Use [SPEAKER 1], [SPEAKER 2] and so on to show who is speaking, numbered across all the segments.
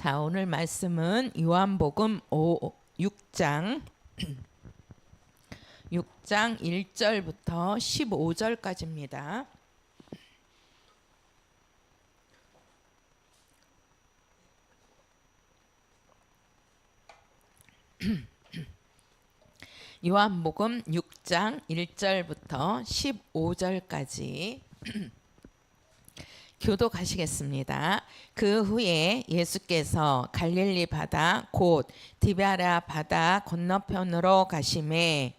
[SPEAKER 1] 자, 오늘 말씀은 요한복음 6장 1절부터 15절까지입니다. 요한복음 6장 1절부터 15절까지 교독하시겠습니다. 그 후에 예수께서 갈릴리 바다 곧 디베랴 바다 건너편으로 가시매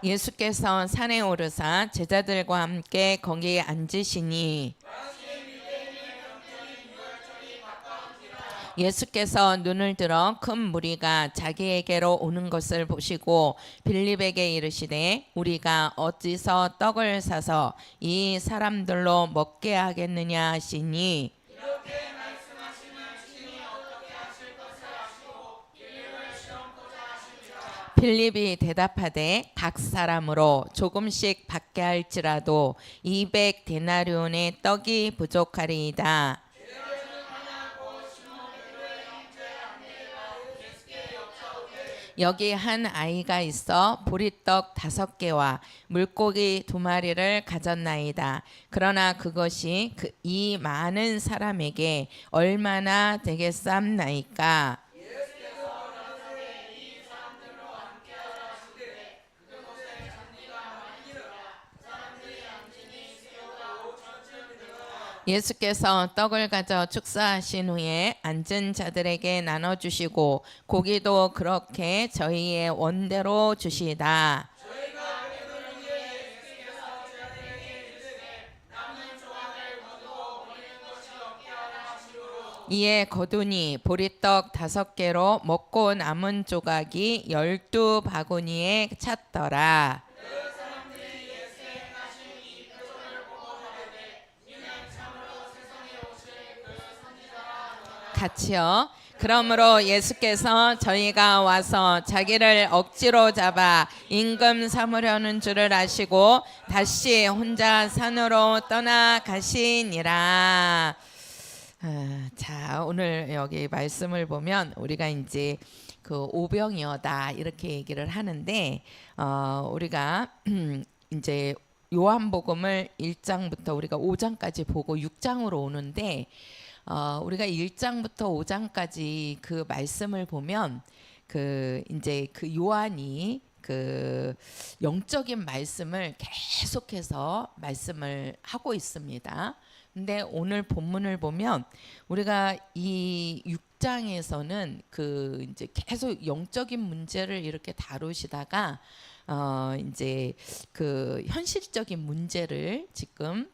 [SPEAKER 1] 예수께서 산에 오르사 제자들과 함께 거기에 앉으시니 예수께서 눈을 들어 큰 무리가 자기에게로 오는 것을 보시고 빌립에게 이르시되 우리가 어디서 떡을 사서 이 사람들로 먹게 하겠느냐 하시니 이렇게 말씀하시면 주님이 어떻게 하실 것을 아시고 빌립을 시험코자 하시니라. 빌립이 대답하되 각 사람으로 조금씩 받게 할지라도 200데나리온의 떡이 부족하리이다. 여기 한 아이가 있어 보리떡 5개와 물고기 2마리를 가졌나이다. 그러나 그것이 이 많은 사람에게 얼마나 되겠삼나이까? 예수께서 떡을 가져 축사하신 후에 앉은 자들에게 나눠주시고 고기도 그렇게 저희의 원대로 주시다. 이에 거두니 보리떡 5개로 먹고 남은 조각이 12바구니에 찼더라. 같이요. 그러므로 예수께서 저희가 와서 자기를 억지로 잡아 임금 삼으려는 줄을 아시고 다시 혼자 산으로 떠나가시니라. 자, 오늘 여기 말씀을 보면 우리가 이제 그 오병이어다 이렇게 얘기를 하는데 우리가 이제 요한복음을 1장부터 우리가 5장까지 보고 6장으로 오는데 우리가 1장부터 5장까지 그 말씀을 보면 이제 그 요한이 그 영적인 말씀을 계속해서 말씀을 하고 있습니다. 근데 오늘 본문을 보면 우리가 이 6장에서는 그 이제 계속 영적인 문제를 이렇게 다루시다가 이제 그 현실적인 문제를 지금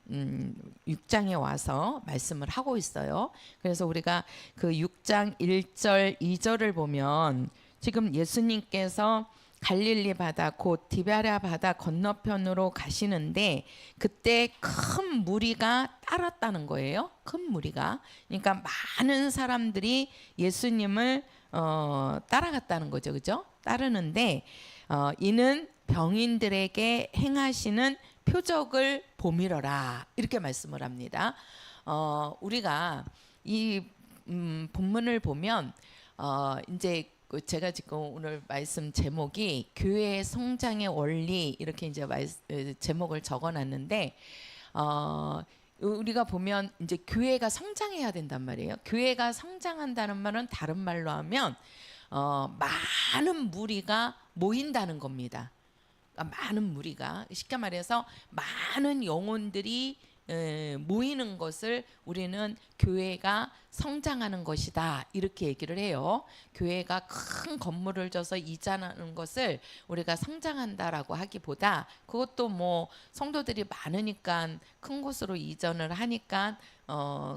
[SPEAKER 1] 6장에 와서 말씀을 하고 있어요. 그래서 우리가 그 6장 1절 2절을 보면 지금 예수님께서 갈릴리 바다 곧 디베랴 바다 건너편으로 가시는데 그때 큰 무리가 따랐다는 거예요. 큰 무리가. 그러니까 많은 사람들이 예수님을 따라갔다는 거죠. 그죠? 따르는데 이는 병인들에게 행하시는 표적을 보미러라 이렇게 말씀을 합니다. 우리가 이 본문을 보면 이제 제가 지금 오늘 말씀 제목이 교회의 성장의 원리 이렇게 이제 제목을 적어놨는데 우리가 보면 이제 교회가 성장해야 된단 말이에요. 교회가 성장한다는 말은 다른 말로 하면 많은 무리가 모인다는 겁니다. 그러니까 많은 무리가 쉽게 말해서 많은 영혼들이 모이는 것을 우리는 교회가 성장하는 것이다 이렇게 얘기를 해요. 교회가 큰 건물을 져서 이전하는 것을 우리가 성장한다라고 하기보다 그것도 뭐 성도들이 많으니까 큰 곳으로 이전을 하니까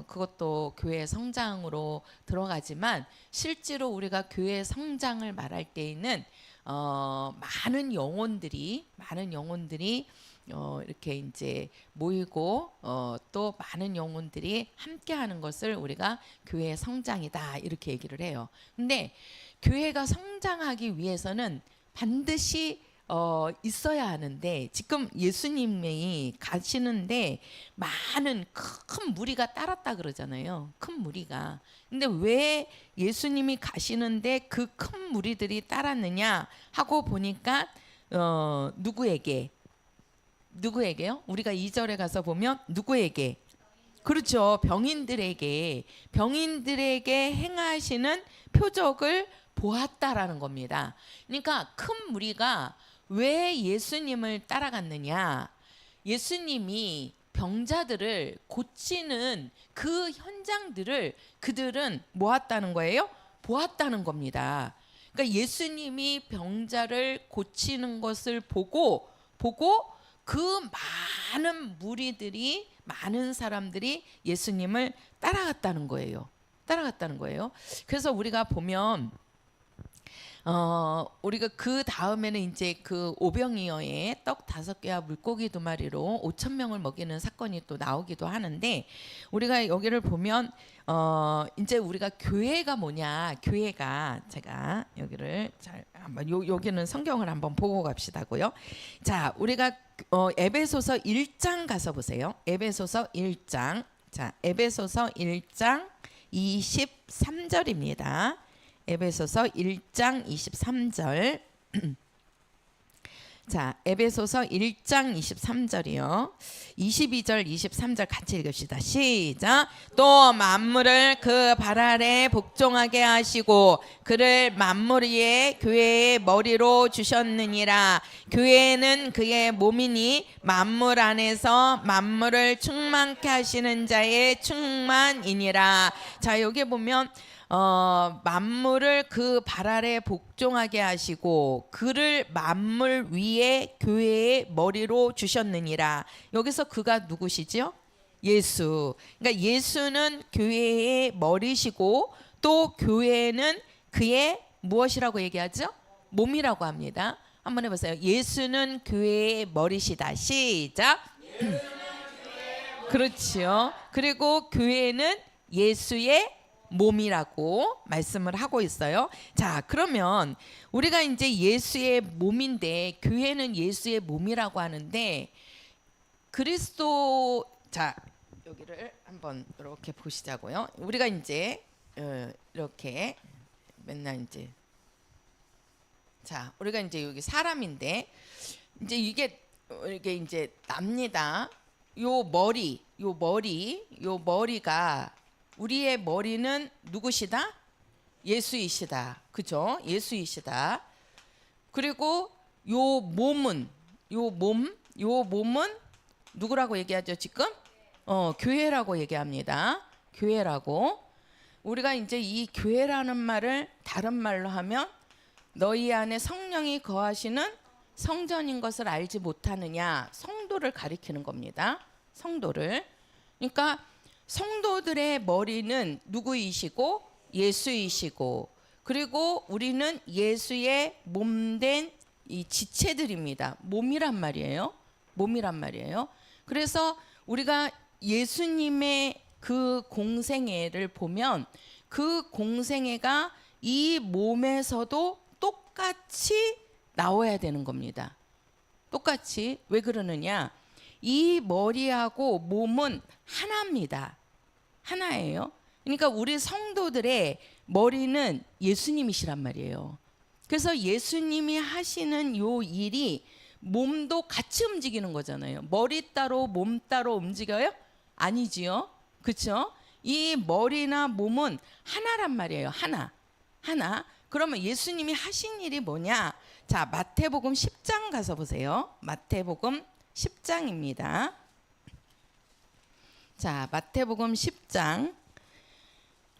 [SPEAKER 1] 그것도 교회 성장으로 들어가지만 실제로 우리가 교회 성장을 말할 때에는 많은 영혼들이 이렇게 이제 모이고 또 많은 영혼들이 함께하는 것을 우리가 교회의 성장이다 이렇게 얘기를 해요. 근데 교회가 성장하기 위해서는 반드시 있어야 하는데 지금 예수님이 가시는데 많은 큰 무리가 따랐다 그러잖아요. 큰 무리가. 근데 왜 예수님이 가시는데 그 큰 무리들이 따랐느냐 하고 보니까 누구에게요? 우리가 2절에 가서 보면 누구에게? 그렇죠. 병인들에게 행하시는 표적을 보았다라는 겁니다. 그러니까 큰 무리가 왜 예수님을 따라갔느냐? 예수님이 병자들을 고치는 그 현장들을 그들은 모았다는 거예요? 보았다는 겁니다. 그러니까 예수님이 병자를 고치는 것을 보고 그 많은 사람들이 예수님을 따라갔다는 거예요. 그래서 우리가 보면 우리가 그 다음에는 이제 그 오병이어의 떡 5개와 물고기 2마리로 5천 명을 먹이는 사건이 또 나오기도 하는데, 우리가 여기를 보면 이제 우리가 교회가 뭐냐, 제가 여기를 잘 한번 여기는 성경을 한번 보고 갑시다고요. 자, 우리가 에베소서 1장 가서 보세요. 에베소서 1장. 자, 에베소서 1장 23절입니다. 에베소서 1장 23절. 자, 에베소서 1장 23절이요. 22절, 23절 같이 읽읍시다. 시작. 또 만물을 그 발 아래 복종하게 하시고 그를 만물 위에 교회의 머리로 주셨느니라. 교회는 그의 몸이니 만물 안에서 만물을 충만케 하시는 자의 충만이니라. 자, 여기 보면 만물을 그 발 아래 복종하게 하시고 그를 만물 위에 교회의 머리로 주셨느니라. 여기서 그가 누구시죠? 예수. 그러니까 예수는 교회의 머리시고 또 교회는 그의 무엇이라고 얘기하죠? 몸이라고 합니다. 한번 해보세요. 예수는 교회의 머리시다. 시작. 그렇지요. 그리고 교회는 예수의 몸이라고 말씀을 하고 있어요. 자, 그러면 우리가 이제 예수의 몸인데 교회는 예수의 몸이라고 하는데 그리스도, 자, 여기를 한번 이렇게 보시자고요. 우리가 이제 이렇게 맨날 이제, 자, 우리가 이제 여기 사람인데 이제 이게 이제 납니다. 요 머리가, 우리의 머리는 누구시다? 예수이시다. 그죠? 예수이시다. 그리고 요 몸은 누구라고 얘기하죠, 지금? 교회라고 얘기합니다. 교회라고. 우리가 이제 이 교회라는 말을 다른 말로 하면 너희 안에 성령이 거하시는 성전인 것을 알지 못하느냐, 성도를 가리키는 겁니다. 성도를. 그러니까 성도들의 머리는 누구이시고? 예수이시고, 그리고 우리는 예수의 몸된 이 지체들입니다. 몸이란 말이에요. 그래서 우리가 예수님의 그 공생애를 보면 그 공생애가 이 몸에서도 똑같이 나와야 되는 겁니다. 똑같이. 왜 그러느냐? 이 머리하고 몸은 하나입니다. 하나예요. 그러니까 우리 성도들의 머리는 예수님이시란 말이에요. 그래서 예수님이 하시는 요 일이 몸도 같이 움직이는 거잖아요. 머리 따로 몸 따로 움직여요? 아니지요. 그렇죠? 이 머리나 몸은 하나란 말이에요. 하나. 그러면 예수님이 하신 일이 뭐냐? 자, 마태복음 10장 가서 보세요. 마태복음 10장입니다. 자, 마태복음 10장.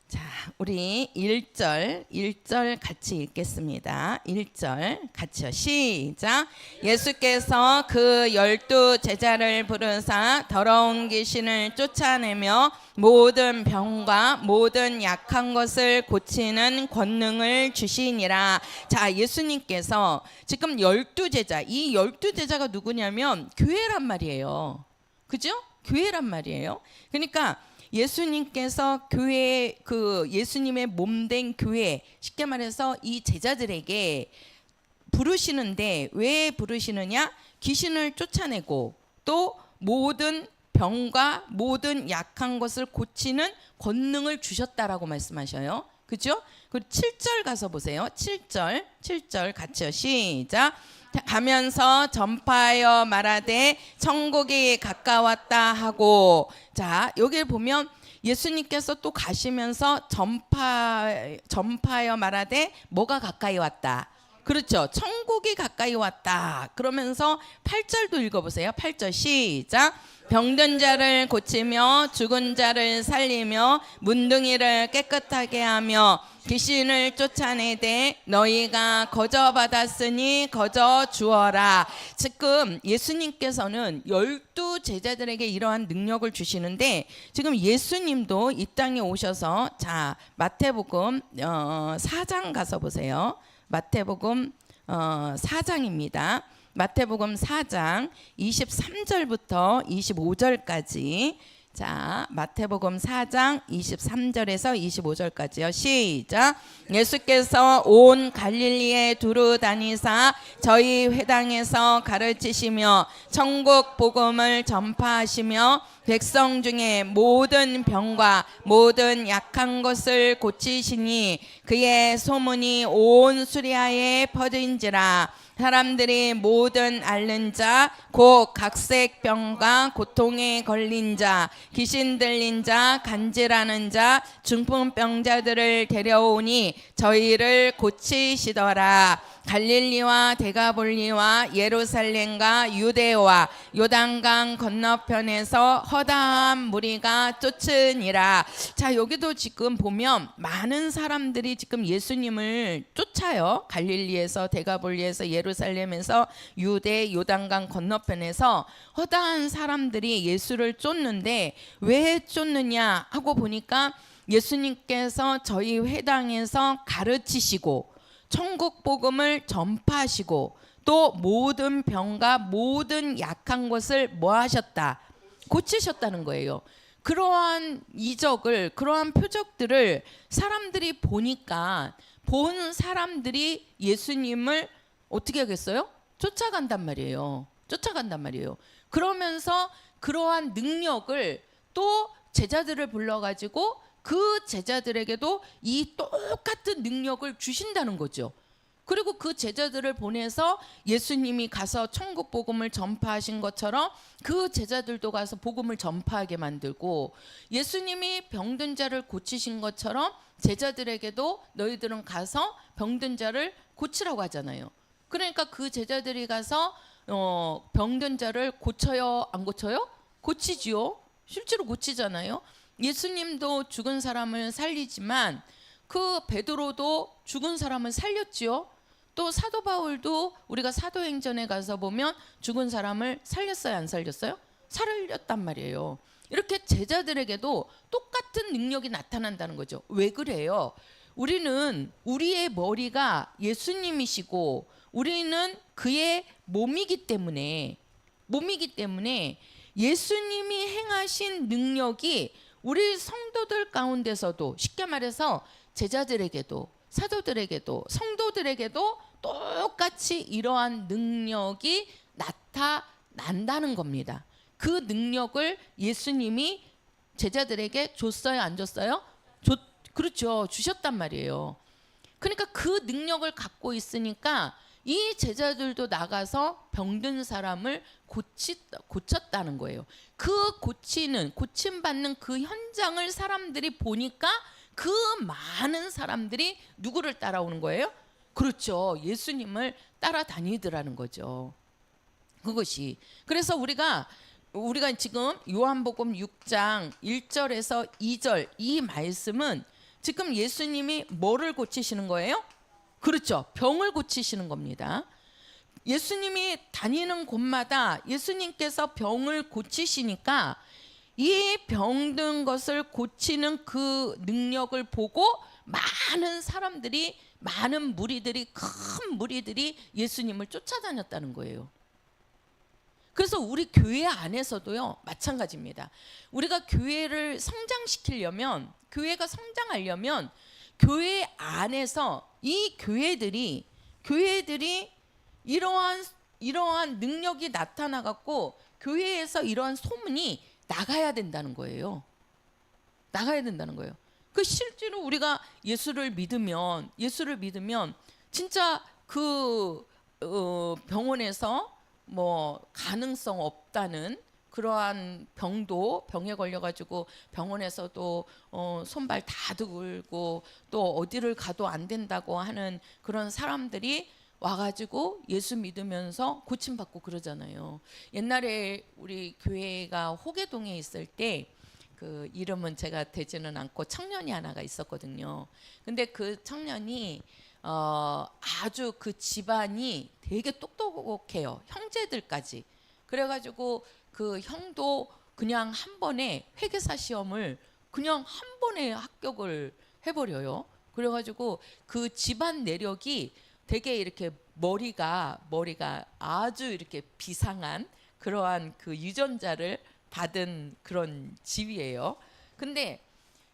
[SPEAKER 1] 자, 우리 1절 같이 읽겠습니다. 1절 같이요. 시작. 예수께서 그 12 제자를 부르사 더러운 귀신을 쫓아내며 모든 병과 모든 약한 것을 고치는 권능을 주시니라. 자, 예수님께서 지금 12제자, 이 12제자가 누구냐면 교회란 말이에요. 그죠? 교회란 말이에요. 그러니까 예수님께서 교회, 그 예수님의 몸된 교회, 쉽게 말해서 이 제자들에게 부르시는데 왜 부르시느냐? 귀신을 쫓아내고 또 모든 병과 모든 약한 것을 고치는 권능을 주셨다라고 말씀하셔요. 그죠? 그리고 7절 가서 보세요. 7절 같이요. 시작. 가면서 전파하여 말하되 천국이 가까웠다 하고. 자, 여기 보면 예수님께서 또 가시면서 전파하여 말하되 뭐가 가까이 왔다. 그렇죠. 천국이 가까이 왔다. 그러면서 8절도 읽어보세요. 8절 시작. 병든 자를 고치며 죽은 자를 살리며 문둥이를 깨끗하게 하며 귀신을 쫓아내되 너희가 거저 받았으니 거저 주어라. 지금 예수님께서는 12 제자들에게 이러한 능력을 주시는데 지금 예수님도 이 땅에 오셔서 자 마태복음 4장 가서 보세요. 마태복음 4장입니다. 마태복음 4장 23절부터 25절까지. 자, 마태복음 4장 23절에서 25절까지요. 시작. 예수께서 온 갈릴리에 두루 다니사 저희 회당에서 가르치시며 천국 복음을 전파하시며 백성 중에 모든 병과 모든 약한 것을 고치시니 그의 소문이 온 수리아에 퍼진지라. 사람들이 모든 앓는 자, 곧 각색병과 고통에 걸린 자, 귀신 들린 자, 간질하는 자, 중풍병자들을 데려오니 저희를 고치시더라. 갈릴리와 데가볼리와 예루살렘과 유대와 요단강 건너편에서 허다한 무리가 쫓으니라. 자, 여기도 지금 보면 많은 사람들이 지금 예수님을 쫓아요. 갈릴리에서 데가볼리에서 예루살렘에서 유대 요단강 건너편에서 허다한 사람들이 예수를 쫓는데 왜 쫓느냐 하고 보니까 예수님께서 저희 회당에서 가르치시고 천국 복음을 전파하시고 또 모든 병과 모든 약한 것을 뭐 하셨다? 고치셨다는 거예요. 그러한 이적을, 그러한 표적들을 사람들이 보니까 본 사람들이 예수님을 어떻게 하겠어요? 쫓아간단 말이에요. 그러면서 그러한 능력을 또 제자들을 불러가지고 그 제자들에게도 이 똑같은 능력을 주신다는 거죠. 그리고 그 제자들을 보내서 예수님이 가서 천국 복음을 전파하신 것처럼 그 제자들도 가서 복음을 전파하게 만들고 예수님이 병든 자를 고치신 것처럼 제자들에게도 너희들은 가서 병든 자를 고치라고 하잖아요. 그러니까 그 제자들이 가서 병든 자를 고쳐요? 안 고쳐요? 고치지요. 실제로 고치잖아요. 예수님도 죽은 사람을 살리지만 그 베드로도 죽은 사람을 살렸지요. 또 사도 바울도 우리가 사도행전에 가서 보면 죽은 사람을 살렸어요, 안 살렸어요? 살렸단 말이에요. 이렇게 제자들에게도 똑같은 능력이 나타난다는 거죠. 왜 그래요? 우리는 우리의 머리가 예수님이시고 우리는 그의 몸이기 때문에 예수님이 행하신 능력이 우리 성도들 가운데서도 쉽게 말해서 제자들에게도 사도들에게도 성도들에게도 똑같이 이러한 능력이 나타난다는 겁니다. 그 능력을 예수님이 제자들에게 줬어요, 안 줬어요? 그렇죠. 주셨단 말이에요. 그러니까 그 능력을 갖고 있으니까 이 제자들도 나가서 병든 사람을 고쳤다는 거예요. 그 고침받는 그 현장을 사람들이 보니까 그 많은 사람들이 누구를 따라오는 거예요? 그렇죠. 예수님을 따라다니더라는 거죠. 그것이. 그래서 우리가 지금 요한복음 6장 1절에서 2절 이 말씀은 지금 예수님이 뭐를 고치시는 거예요? 그렇죠. 병을 고치시는 겁니다. 예수님이 다니는 곳마다 예수님께서 병을 고치시니까 이 병든 것을 고치는 그 능력을 보고 많은 무리들이 큰 무리들이 예수님을 쫓아다녔다는 거예요. 그래서 우리 교회 안에서도요 마찬가지입니다. 우리가 교회를 성장시키려면 교회가 성장하려면 교회 안에서 이 교회들이 이러한 능력이 나타나 갖고 교회에서 이러한 소문이 나가야 된다는 거예요. 나가야 된다는 거예요. 그 실제로 우리가 예수를 믿으면 진짜 그 병원에서 뭐 가능성 없다는 그러한 병에 걸려가지고 병원에서도 손발 다 들고 또 어디를 가도 안 된다고 하는 그런 사람들이 와가지고 예수 믿으면서 고침받고 그러잖아요. 옛날에 우리 교회가 호계동에 있을 때 그 이름은 제가 되지는 않고 청년이 하나가 있었거든요. 근데 그 청년이 아주 그 집안이 되게 똑똑해요. 형제들까지. 그래가지고 그 형도 그냥 한 번에 회계사 시험을 그냥 한 번에 합격을 해버려요. 그래가지고 그 집안 내력이 되게 이렇게 머리가 아주 이렇게 비상한 그러한 그 유전자를 받은 그런 집이에요. 근데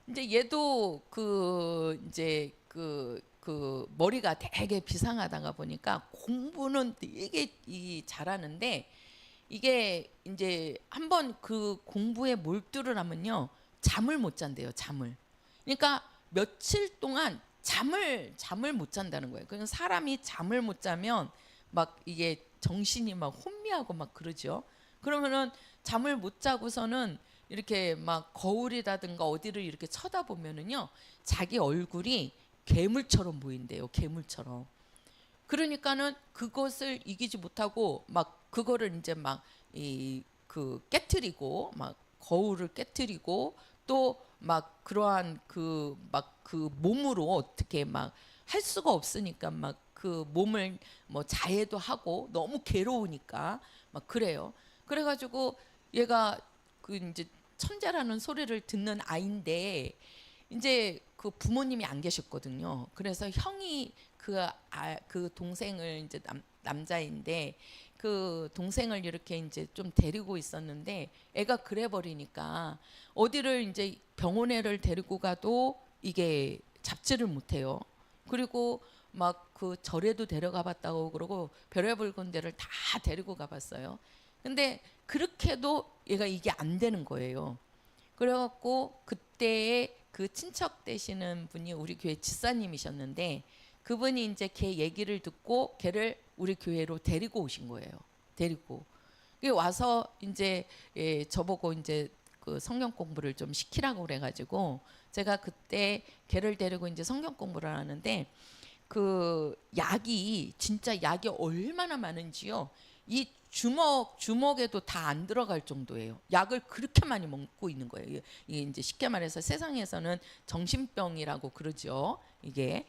[SPEAKER 1] 이제 얘도 그 이제 그 머리가 되게 비상하다가 보니까 공부는 되게 잘하는데 이게 이제 한번 그 공부에 몰두를 하면요 잠을 못 잔대요. 잠을. 그러니까 며칠 동안 잠을 못 잔다는 거예요. 그냥 사람이 잠을 못 자면 막 이게 정신이 막 혼미하고 막 그러죠. 그러면은 잠을 못 자고서는 이렇게 막 거울이라든가 어디를 이렇게 쳐다보면은요 자기 얼굴이 괴물처럼 보인대요. 괴물처럼. 그러니까는 그것을 이기지 못하고 막 그거를 이제 막 이 그 깨트리고 막 거울을 깨트리고 또 막 그러한 그 막 그 몸으로 어떻게 막 할 수가 없으니까 막 그 몸을 뭐 자해도 하고 너무 괴로우니까 막 그래요. 그래가지고 얘가 그 이제 천재라는 소리를 듣는 아이인데 이제 그 부모님이 안 계셨거든요. 그래서 형이 그 동생을 이제 남자인데 그 동생을 이렇게 이제 좀 데리고 있었는데 애가 그래 버리니까 어디를 이제 병원에를 데리고 가도 이게 잡지를 못해요. 그리고 막 그 절에도 데려가 봤다고 그러고 별의별 군데를 다 데리고 가봤어요. 근데 그렇게도 얘가 이게 안 되는 거예요. 그래갖고 그때에 그 친척 되시는 분이 우리 교회 집사님이셨는데 그분이 이제 걔 얘기를 듣고 걔를 우리 교회로 데리고 오신 거예요. 데리고 와서 이제 저보고 이제 그 성경 공부를 좀 시키라고 그래가지고 제가 그때 걔를 데리고 이제 성경 공부를 하는데 그 약이 진짜 약이 얼마나 많은지요. 이 주먹에도 다 안 들어갈 정도예요. 약을 그렇게 많이 먹고 있는 거예요. 이게 이제 쉽게 말해서 세상에서는 정신병이라고 그러죠. 이게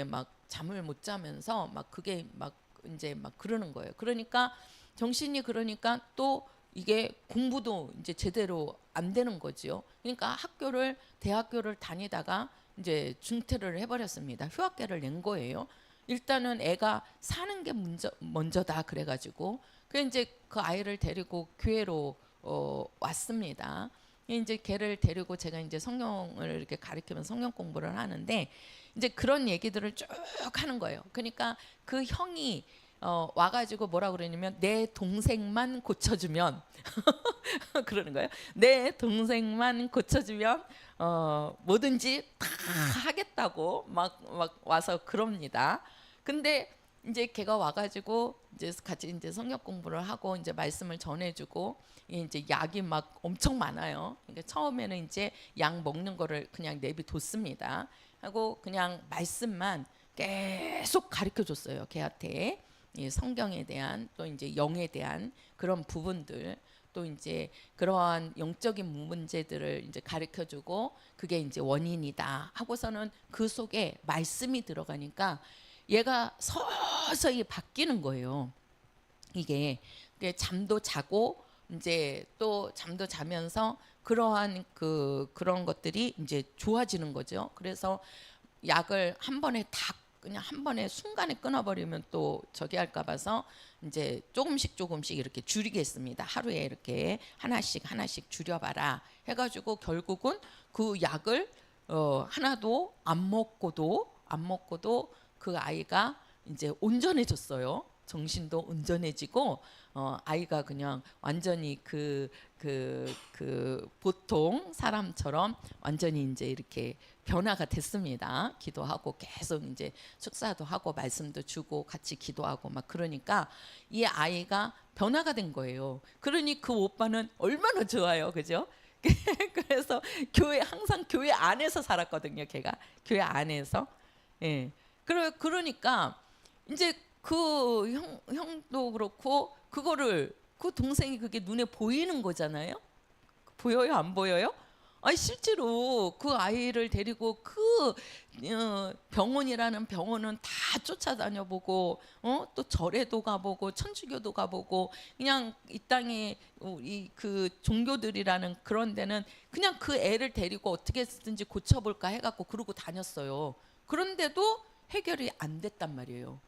[SPEAKER 1] 막 잠을 못 자면서 막 그게 막 이제 막 그러는 거예요. 그러니까 정신이 그러니까 또 이게 공부도 이제 제대로 안 되는 거죠. 그러니까 대학교를 다니다가 이제 중퇴를 해버렸습니다. 휴학계를 낸 거예요. 일단은 애가 사는 게 먼저다 그래가지고 그 이제 그 아이를 데리고 교회로 왔습니다. 이제 걔를 데리고 제가 이제 성경을 이렇게 가르치면 성경 공부를 하는데 이제 그런 얘기들을 쭉 하는 거예요. 그러니까 그 형이 와가지고 뭐라 그러냐면 내 동생만 고쳐주면 그러는 거예요. 내 동생만 고쳐주면 뭐든지 다 하겠다고 막 와서 그럽니다. 근데 이제 걔가 와가지고 이제 같이 이제 성경 공부를 하고 이제 말씀을 전해주고 이제 약이 막 엄청 많아요. 그러니까 처음에는 이제 약 먹는 거를 그냥 내비뒀습니다. 하고 그냥 말씀만 계속 가르쳐 줬어요. 걔한테 이 성경에 대한 또 이제 영에 대한 그런 부분들 또 이제 그러한 영적인 문제들을 이제 가르쳐 주고 그게 이제 원인이다 하고서는 그 속에 말씀이 들어가니까 얘가 서서히 바뀌는 거예요. 이게 잠도 자고 이제 또 잠도 자면서 그러한 그런 것들이 이제 좋아지는 거죠. 그래서 약을 한 번에 다 그냥 한 번에 순간에 끊어버리면 또 저기 할까 봐서 이제 조금씩 이렇게 줄이겠습니다. 하루에 이렇게 하나씩 줄여봐라 해가지고 결국은 그 약을 하나도 안 먹고도 그 아이가 이제 온전해졌어요. 정신도 온전해지고 아이가 그냥 완전히 그 보통 사람처럼 완전히 이제 이렇게 변화가 됐습니다. 기도하고 계속 이제 축사도 하고 말씀도 주고 같이 기도하고 막 그러니까 이 아이가 변화가 된 거예요. 그러니 그 오빠는 얼마나 좋아요, 그죠? 그래서 항상 교회 안에서 살았거든요. 걔가 교회 안에서. 예. 그러니까 이제 그 형도 그렇고 그거를 그 동생이 그게 눈에 보이는 거잖아요. 보여요, 안 보여요? 아니 실제로 그 아이를 데리고 그 병원이라는 병원은 다 쫓아다녀 보고 또 절에도 가보고 천주교도 가보고 그냥 이 땅에 이 그 종교들이라는 그런 데는 그냥 그 애를 데리고 어떻게 해서든지 고쳐볼까 해갖고 그러고 다녔어요. 그런데도 해결이 안 됐단 말이에요.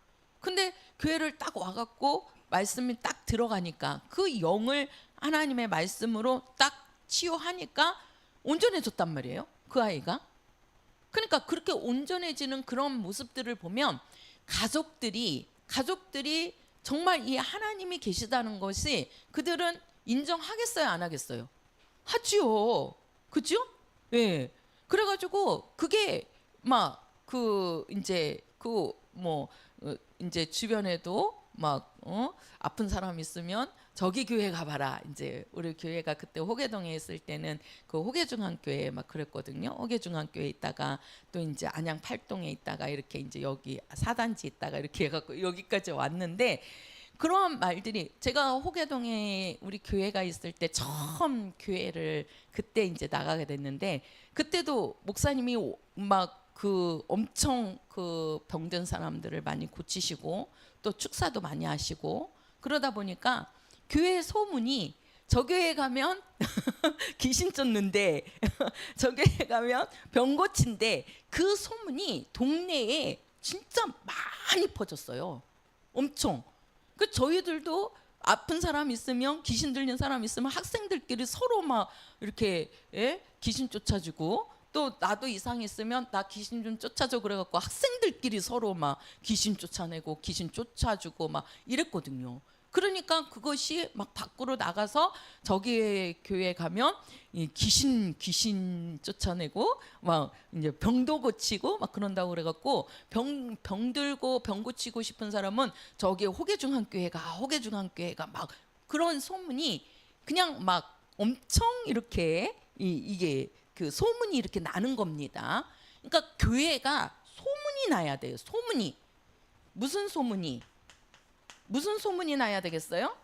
[SPEAKER 1] 근데 교회를 딱 와갖고 말씀이 딱 들어가니까 그 영을 하나님의 말씀으로 딱 치유하니까 온전해졌단 말이에요. 그 아이가. 그러니까 그렇게 온전해지는 그런 모습들을 보면 가족들이 정말 이 하나님이 계시다는 것이 그들은 인정하겠어요, 안 하겠어요? 하지요. 그죠? 예. 그래가지고 그게 막 이제 주변에도 막 아픈 사람 있으면 저기 교회 가봐라. 이제 우리 교회가 그때 호계동에 있을 때는 그 호계중앙교회 막 그랬거든요. 호계중앙교회 있다가 또 이제 안양 팔동에 있다가 이렇게 이제 여기 4단지 있다가 이렇게 해갖고 여기까지 왔는데 그런 말들이 제가 호계동에 우리 교회가 있을 때 처음 교회를 그때 이제 나가게 됐는데 그때도 목사님이 막 그 엄청 그 병든 사람들을 많이 고치시고 또 축사도 많이 하시고 그러다 보니까 교회 소문이 저 교회 가면 귀신 쫓는데 저 교회 가면 병 고친데 그 소문이 동네에 진짜 많이 퍼졌어요. 엄청. 그 저희들도 아픈 사람 있으면 귀신 들린 사람 있으면 학생들끼리 서로 막 이렇게 귀신 쫓아주고 또 나도 이상 있으면 나 귀신 좀 쫓아줘 그래갖고 학생들끼리 서로 막 귀신 쫓아내고 귀신 쫓아주고 막 이랬거든요. 그러니까 그것이 막 밖으로 나가서 저기 교회 가면 이 귀신 쫓아내고 막 이제 병도 고치고 막 그런다고 그래갖고 병 들고 병 고치고 싶은 사람은 저기 호계중앙교회가 막 그런 소문이 그냥 막 엄청 이렇게 이게 그 소문이 이렇게 나는 겁니다. 그러니까 교회가 소문이 나야 돼요. 소문이. 무슨 소문이 나야 되겠어요?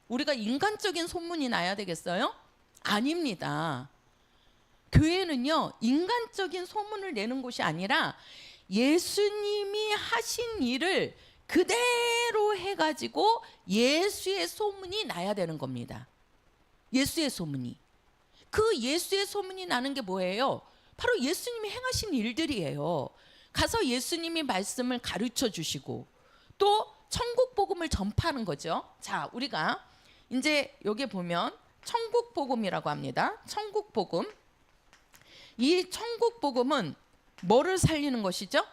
[SPEAKER 1] 우리가 인간적인 소문이 나야 되겠어요? 아닙니다. 교회는요 인간적인 소문을 내는 곳이 아니라 예수님이 하신 일을 그대로 해가지고 예수의 소문이 나야 되는 겁니다. 예수의 소문이. 그 예수의 소문이 나는 게 뭐예요? 바로 예수님이 행하신 일들이에요. 가서 예수님이 말씀을 가르쳐 주시고 또 천국 복음을 전파하는 거죠. 자, 우리가 이제 여기 보면 천국 복음이라고 합니다. 천국 복음. 이 천국 복음은 뭐를 살리는 것이죠?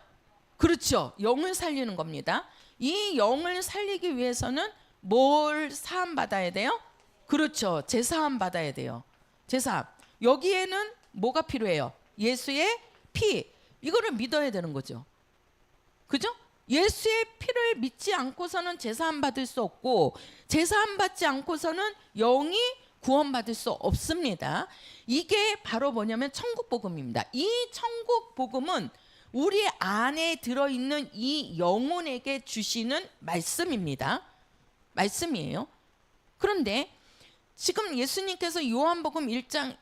[SPEAKER 1] 그렇죠. 영을 살리는 겁니다. 이 영을 살리기 위해서는 뭘 사함 받아야 돼요? 그렇죠. 제사함 받아야 돼요. 제사함. 여기에는 뭐가 필요해요? 예수의 피. 이거를 믿어야 되는 거죠. 그죠? 예수의 피를 믿지 않고서는 제사함 받을 수 없고 제사함 받지 않고서는 영이 구원받을 수 없습니다. 이게 바로 뭐냐면 천국 복음입니다. 이 천국 복음은 우리 안에 들어있는 이 영혼에게 주시는 말씀입니다. 말씀이에요. 그런데 지금 예수님께서 요한복음 6장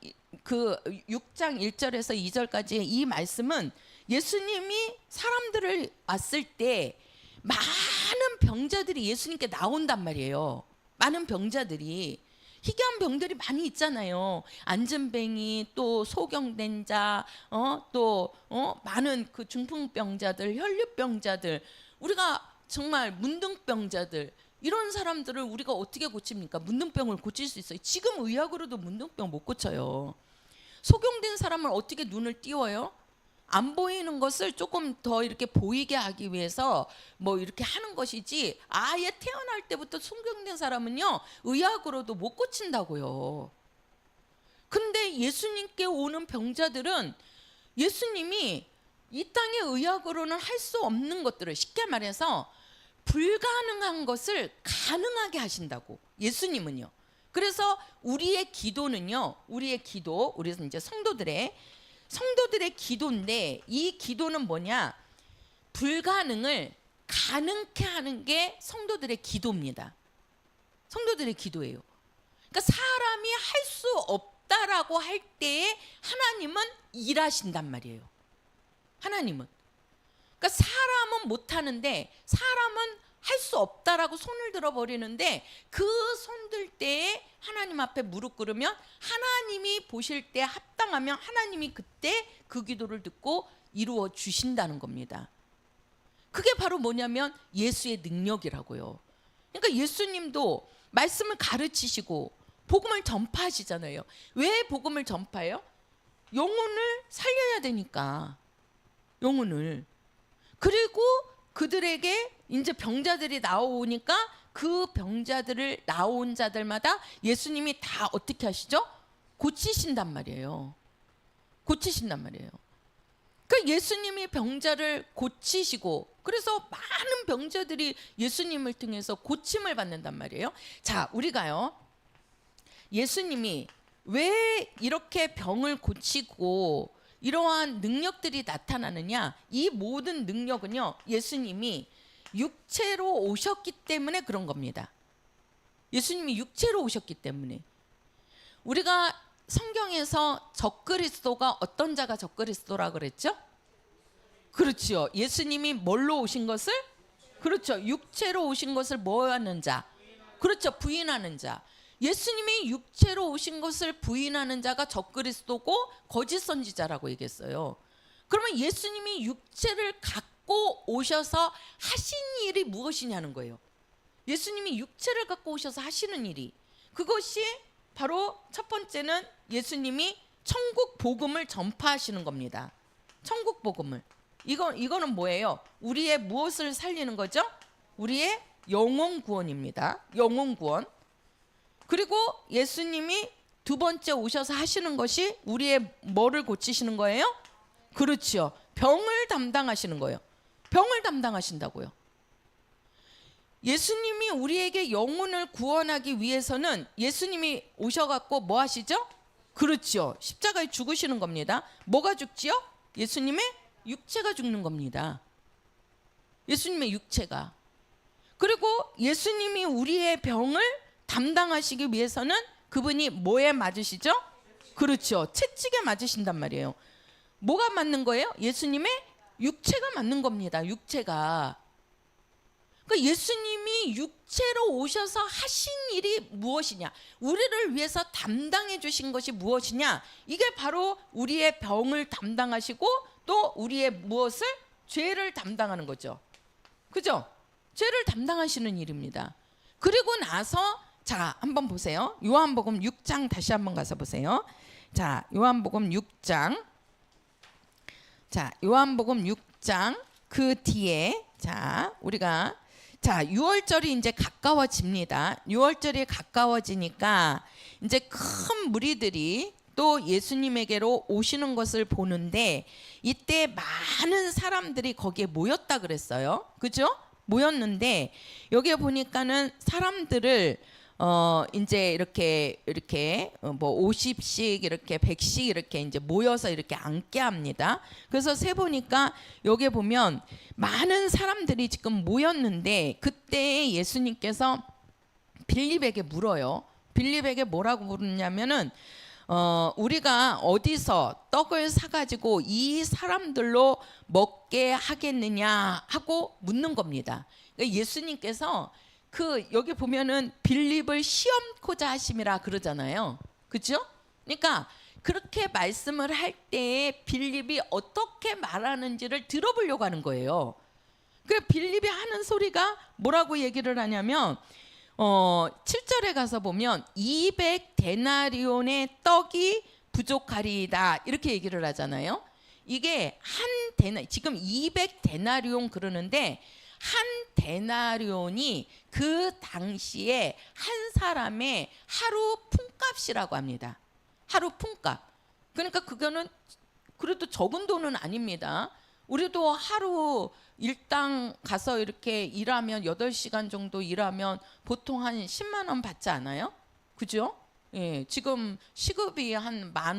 [SPEAKER 1] 1절에서 2절까지의 이 말씀은 예수님이 사람들을 왔을 때 많은 병자들이 예수님께 나온단 말이에요. 많은 병자들이. 희귀한 병들이 많이 있잖아요. 안전뱅이, 또 소경된 자, 많은 그 중풍병자들, 혈류병자들, 우리가 정말 문둥병자들, 이런 사람들을 우리가 어떻게 고칩니까? 문둥병을 고칠 수 있어요. 지금 의학으로도 문둥병 못 고쳐요. 소경된 사람을 어떻게 눈을 띄워요? 안 보이는 것을 조금 더 이렇게 보이게 하기 위해서 뭐 이렇게 하는 것이지, 아예 태어날 때부터 순경된 사람은요 의학으로도 못 고친다고요. 근데 예수님께 오는 병자들은 예수님이 이 땅의 의학으로는 할 수 없는 것들을, 쉽게 말해서 불가능한 것을 가능하게 하신다고, 예수님은요. 그래서 우리의 기도는요, 우리 이제 성도들의 기도인데, 이 기도는 뭐냐? 불가능을 가능케 하는 게 성도들의 기도입니다. 성도들의 기도예요. 그러니까 사람이 할 수 없다라고 할 때에 하나님은 일하신단 말이에요. 하나님은. 그러니까 사람은 못하는데, 사람은 할 수 없다라고 손을 들어버리는데, 그 손 들 때에 하나님 앞에 무릎 꿇으면 하나님이 보실 때 합당하면 하나님이 그때 그 기도를 듣고 이루어 주신다는 겁니다. 그게 바로 뭐냐면 예수의 능력이라고요. 그러니까 예수님도 말씀을 가르치시고 복음을 전파하시잖아요. 왜 복음을 전파해요? 영혼을 살려야 되니까. 영혼을. 그리고 그들에게 이제 병자들이 나오니까 그 병자들을 나온 자들마다 예수님이 다 어떻게 하시죠? 고치신단 말이에요. 고치신단 말이에요. 그 예수님이 병자를 고치시고, 그래서 많은 병자들이 예수님을 통해서 고침을 받는단 말이에요. 자, 우리가요, 예수님이 왜 이렇게 병을 고치고 이러한 능력들이 나타나느냐? 이 모든 능력은요, 예수님이 육체로 오셨기 때문에 그런 겁니다. 예수님이 육체로 오셨기 때문에. 우리가 성경에서 적그리스도가 어떤 자가 적그리스도라 그랬죠? 그렇죠. 예수님이 뭘로 오신 것을? 그렇죠. 육체로 오신 것을 뭐 하는 자? 그렇죠. 부인하는 자. 예수님이 육체로 오신 것을 부인하는 자가 적그리스도고 거짓 선지자라고 얘기했어요. 그러면 예수님이 육체를 갖고 오셔서 하신 일이 무엇이냐는 거예요. 예수님이 육체를 갖고 오셔서 하시는 일이, 그것이 바로 첫 번째는 예수님이 천국 복음을 전파하시는 겁니다. 천국 복음을. 이거는 뭐예요? 우리의 무엇을 살리는 거죠? 우리의 영혼 구원입니다. 영혼 구원. 그리고 예수님이 두 번째 오셔서 하시는 것이 우리의 뭐를 고치시는 거예요? 그렇죠. 병을 담당하시는 거예요. 병을 담당하신다고요. 예수님이 우리에게 영혼을 구원하기 위해서는 예수님이 오셔갖고 뭐 하시죠? 그렇죠. 십자가에 죽으시는 겁니다. 뭐가 죽지요? 예수님의 육체가 죽는 겁니다. 예수님의 육체가. 그리고 예수님이 우리의 병을 담당하시기 위해서는 그분이 뭐에 맞으시죠? 그렇죠. 채찍에 맞으신단 말이에요. 뭐가 맞는 거예요? 예수님의 육체가 맞는 겁니다. 육체가. 그러니까 예수님이 육체로 오셔서 하신 일이 무엇이냐? 우리를 위해서 담당해 주신 것이 무엇이냐? 이게 바로 우리의 병을 담당하시고 또 우리의 무엇을? 죄를 담당하는 거죠. 그죠? 죄를 담당하시는 일입니다. 그리고 나서 자, 한번 보세요. 요한복음 6장 다시 한번 가서 보세요. 자, 요한복음 6장. 자, 요한복음 6장 그 뒤에 우리가 6월절이 이제 가까워집니다. 6월절이 가까워지니까 이제 큰 무리들이 또 예수님에게로 오시는 것을 보는데, 이때 많은 사람들이 거기에 모였다 그랬어요. 그죠? 모였는데 여기에 보니까는 사람들을 이제 이렇게 뭐 50씩 이렇게 100씩 이렇게 이제 모여서 이렇게 앉게 합니다. 그래서 세 보니까 여기에 보면 많은 사람들이 지금 모였는데, 그때 예수님께서 빌립에게 물어요. 빌립에게 뭐라고 물었냐면은 우리가 어디서 떡을 사가지고 이 사람들로 먹게 하겠느냐 하고 묻는 겁니다. 그러니까 예수님께서 여기 보면은 빌립을 시험코자 하심이라 그러잖아요. 그죠? 그러니까 그렇게 말씀을 할 때에 빌립이 어떻게 말하는지를 들어보려고 하는 거예요. 그 빌립이 하는 소리가 뭐라고 얘기를 하냐면 7절에 가서 보면 200데나리온의 떡이 부족하리이다 이렇게 얘기를 하잖아요. 이게 한 데나 지금 200데나리온 그러는데 한 데나리온이 그 당시에 한 사람의 하루 품값이라고 합니다. 하루 품값. 그러니까 그거는 그래도 적은 돈은 아닙니다. 우리도 하루 일당 가서 이렇게 일하면 8시간 정도 일하면 보통 한 10만 원 받지 않아요? 그죠? 예, 지금 시급이 한 만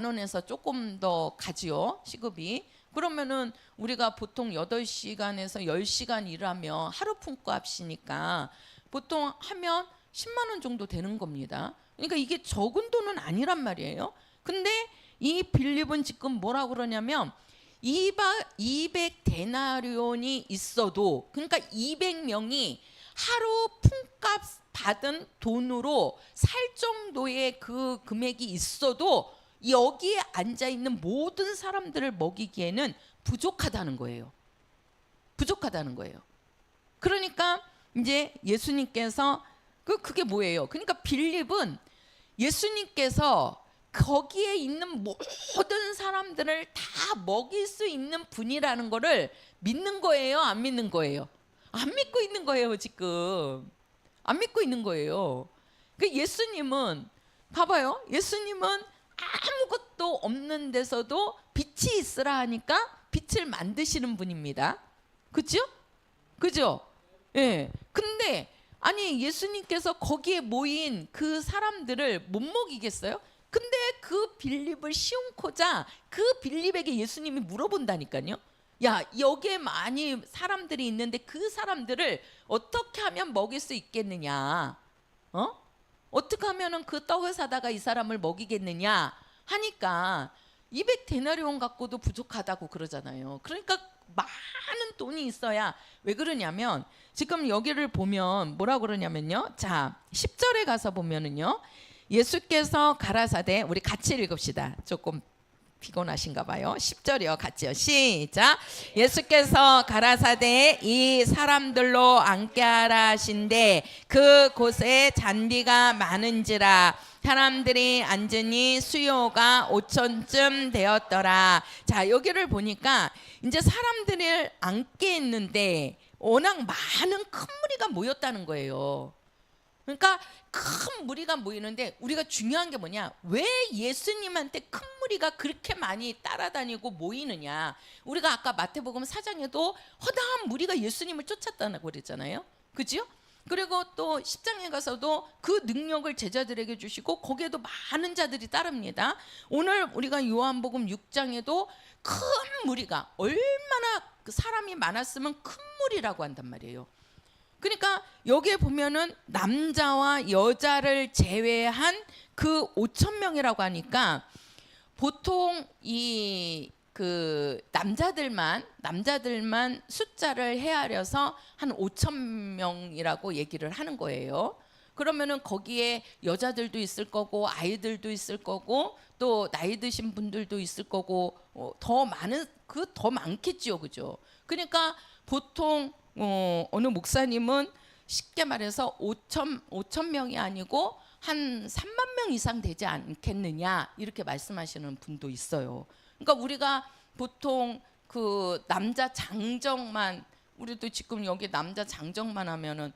[SPEAKER 1] 원에서 조금 더 가지요, 시급이. 그러면은 우리가 보통 8시간에서 10시간 일하면 하루 품값이니까 보통 하면 10만 원 정도 되는 겁니다. 그러니까 이게 적은 돈은 아니란 말이에요. 근데 이 빌립은 지금 뭐라고 그러냐면 200데나리온이 있어도, 그러니까 200명이 하루 품값 받은 돈으로 살 정도의 그 금액이 있어도 여기에 앉아 있는 모든 사람들을 먹이기에는 부족하다는 거예요. 부족하다는 거예요. 그러니까 이제 예수님께서 그게 뭐예요? 그러니까 빌립은 예수님께서 거기에 있는 모든 사람들을 다 먹일 수 있는 분이라는 거를 믿는 거예요? 안 믿는 거예요? 안 믿고 있는 거예요, 지금. 안 믿고 있는 거예요. 그 예수님은 봐봐요. 예수님은 아무것도 없는 데서도 빛이 있으라 하니까 빛을 만드시는 분입니다. 그죠? 그죠? 예. 근데 아니 예수님께서 거기에 모인 그 사람들을 못 먹이겠어요? 근데 그 빌립을 씌운코자 그 빌립에게 예수님이 물어본다니까요. 야, 여기에 많이 사람들이 있는데 그 사람들을 어떻게 하면 먹일 수 있겠느냐? 어떻게 하면은 그 떡을 사다가 이 사람을 먹이겠느냐 하니까 200데나리온 갖고도 부족하다고 그러잖아요. 그러니까 많은 돈이 있어야. 왜 그러냐면 지금 여기를 보면 뭐라 그러냐면요. 자, 10절에 가서 보면은요. 예수께서 가라사대, 우리 같이 읽읍시다. 조금 피곤하신가 봐요. 10절이요. 같이요. 시작. 예수께서 가라사대 이 사람들로 앉게 하라 하신대 그곳에 잔디가 많은지라 사람들이 앉으니 수요가 5천쯤 되었더라. 자, 여기를 보니까 이제 사람들을 앉게 했는데 워낙 많은 큰 무리가 모였다는 거예요. 그러니까 큰 무리가 모이는데 우리가 중요한 게 뭐냐? 왜 예수님한테 큰 무리가 그렇게 많이 따라다니고 모이느냐? 우리가 아까 마태복음 4장에도 허다한 무리가 예수님을 쫓았다고 그랬잖아요. 그죠? 그리고 또 10장에 가서도 그 능력을 제자들에게 주시고 거기에도 많은 자들이 따릅니다. 오늘 우리가 요한복음 6장에도 큰 무리가, 얼마나 사람이 많았으면 큰 무리라고 한단 말이에요. 그러니까 여기에 보면은 남자와 여자를 제외한 그 5천 명이라고 하니까 보통 이 그 남자들만 숫자를 헤아려서 한 5천 명이라고 얘기를 하는 거예요. 그러면은 거기에 여자들도 있을 거고 아이들도 있을 거고 또 나이 드신 분들도 있을 거고 더 많겠지요, 그죠? 그러니까 보통 어느 목사님은 쉽게 말해서 5천 명이 아니고 한 3만 명 이상 되지 않겠느냐 이렇게 말씀하시는 분도 있어요. 그러니까 우리가 보통 그 남자 장정만, 우리도 지금 여기 남자 장정만 하면은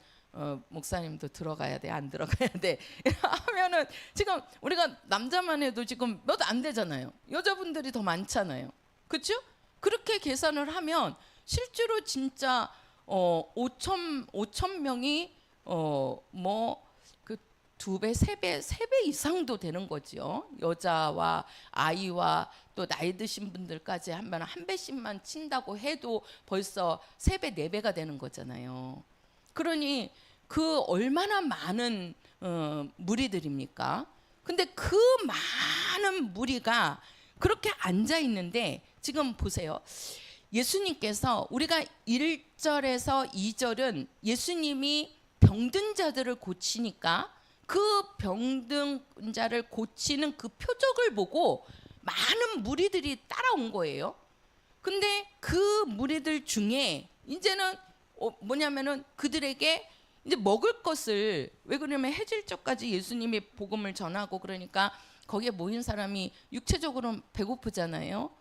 [SPEAKER 1] 목사님도 들어가야 돼, 안 들어가야 돼 하면은 지금 우리가 남자만 해도 지금 몇 안 되잖아요. 여자분들이 더 많잖아요. 그렇죠? 그렇게 계산을 하면 실제로 진짜 5천 명이 그 2배, 3배 이상도 되는 거죠. 여자와 아이와 또 나이 드신 분들까지 하면 한 배씩만 친다고 해도 벌써 3배, 4배가 되는 거잖아요. 그러니 그 얼마나 많은 무리들입니까? 근데 그 많은 무리가 그렇게 앉아 있는데 지금 보세요. 예수님께서 우리가 1절에서 2절은 예수님이 병든 자들을 고치니까 그 병든 자를 고치는 그 표적을 보고 많은 무리들이 따라온 거예요. 근데 그 무리들 중에 이제는 뭐냐면은 그들에게 이제 먹을 것을, 왜 그러냐면 해질녘까지 예수님이 복음을 전하고 그러니까 거기에 모인 사람이 육체적으로 배고프잖아요.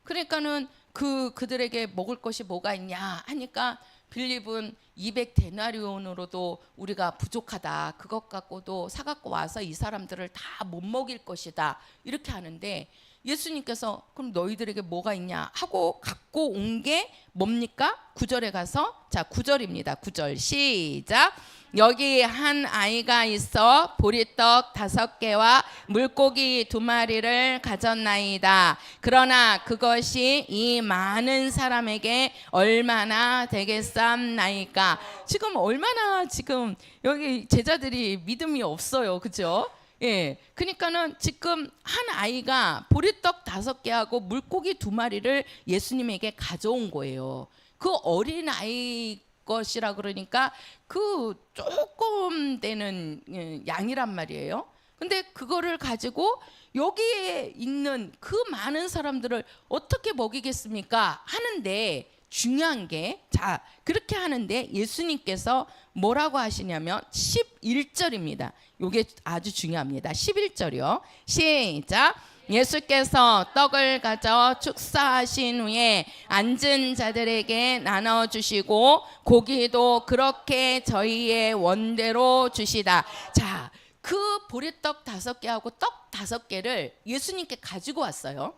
[SPEAKER 1] 그러니까는 그들에게 먹을 것이 뭐가 있냐 하니까 빌립은 200데나리온으로도 우리가 부족하다. 그것 갖고도 사갖고 와서 이 사람들을 다 못 먹일 것이다. 이렇게 하는데 예수님께서 그럼 너희들에게 뭐가 있냐 하고 갖고 온 게 뭡니까? 9절에 가서 자 9절입니다. 9절 시작. 여기 한 아이가 있어 보리떡 5개와 물고기 2마리를 가졌나이다. 그러나 그것이 이 많은 사람에게 얼마나 되겠삼나이까. 지금 얼마나 지금 여기 제자들이 믿음이 없어요. 그죠? 예, 그러니까는 지금 한 아이가 보리떡 5개하고 물고기 2마리를 예수님에게 가져온 거예요. 그 어린 아이 것이라 그러니까 그 조금 되는 양이란 말이에요. 근데 그거를 가지고 여기에 있는 그 많은 사람들을 어떻게 먹이겠습니까? 하는데 중요한 게 자 그렇게 하는데 예수님께서 뭐라고 하시냐면 11절입니다. 이게 아주 중요합니다. 11절이요. 시작. 예수께서 떡을 가져 축사하신 후에 앉은 자들에게 나눠주시고 고기도 그렇게 저희의 원대로 주시다. 자, 그 보리떡 5개하고 떡 5개를 예수님께 가지고 왔어요.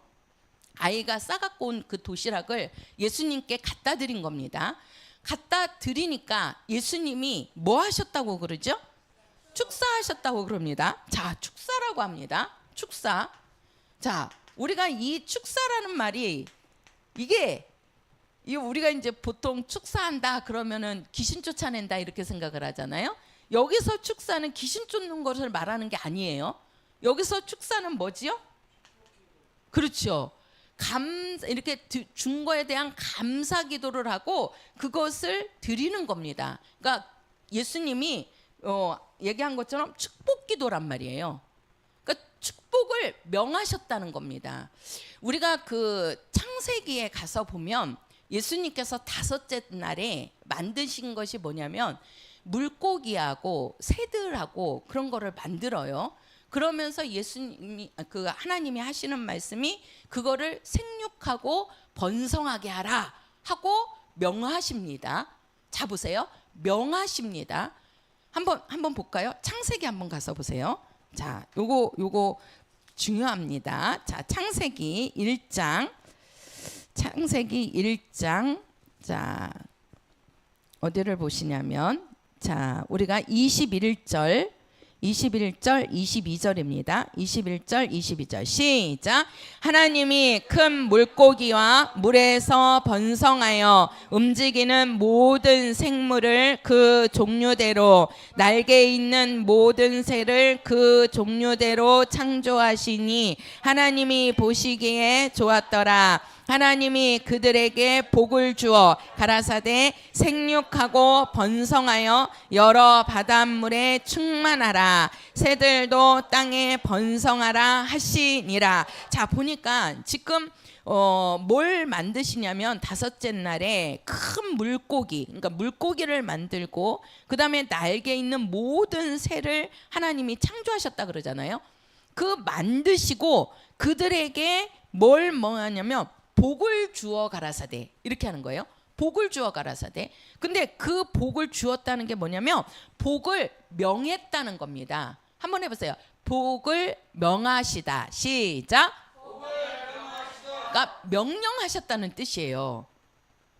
[SPEAKER 1] 아이가 싸갖고 온 그 도시락을 예수님께 갖다 드린 겁니다. 갖다 드리니까 예수님이 뭐 하셨다고 그러죠? 축사하셨다고 그럽니다. 자, 축사라고 합니다. 축사. 자, 우리가 이 축사라는 말이 이게 우리가 이제 보통 축사한다 그러면은 귀신 쫓아낸다 이렇게 생각을 하잖아요. 여기서 축사는 귀신 쫓는 것을 말하는 게 아니에요. 여기서 축사는 뭐지요? 그렇죠. 이렇게 준 거에 대한 감사 기도를 하고 그것을 드리는 겁니다. 그러니까 예수님이 얘기한 것처럼 축복 기도란 말이에요. 그러니까 축복을 명하셨다는 겁니다. 우리가 그 창세기에 가서 보면 예수님께서 5째 날에 만드신 것이 뭐냐면 물고기하고 새들하고 그런 거를 만들어요. 그러면서 예수님이 그 하나님이 하시는 말씀이 그거를 생육하고 번성하게 하라 하고 명하십니다. 자 보세요. 명하십니다. 한번 볼까요? 창세기 한번 가서 보세요. 자, 요거 중요합니다. 자, 창세기 1장. 창세기 1장. 자, 어디를 보시냐면 자, 우리가 21절 22절입니다. 21절, 22절 시작. 하나님이 큰 물고기와 물에서 번성하여 움직이는 모든 생물을 그 종류대로 날개 있는 모든 새를 그 종류대로 창조하시니 하나님이 보시기에 좋았더라. 하나님이 그들에게 복을 주어 가라사대 생육하고 번성하여 여러 바닷물에 충만하라. 새들도 땅에 번성하라 하시니라. 자 보니까 지금 뭘 만드시냐면 5째 날에 큰 물고기, 그러니까 물고기를 만들고 그 다음에 날개 있는 모든 새를 하나님이 창조하셨다 그러잖아요. 그 만드시고 그들에게 뭘 하냐면 복을 주어 가라사대 이렇게 하는 거예요. 복을 주어 가라사대. 근데 그 복을 주었다는 게 뭐냐면 복을 명했다는 겁니다. 한번 해보세요. 복을 명하시다. 시작. 복을 명하시다. 그러니까 명령하셨다는 뜻이에요.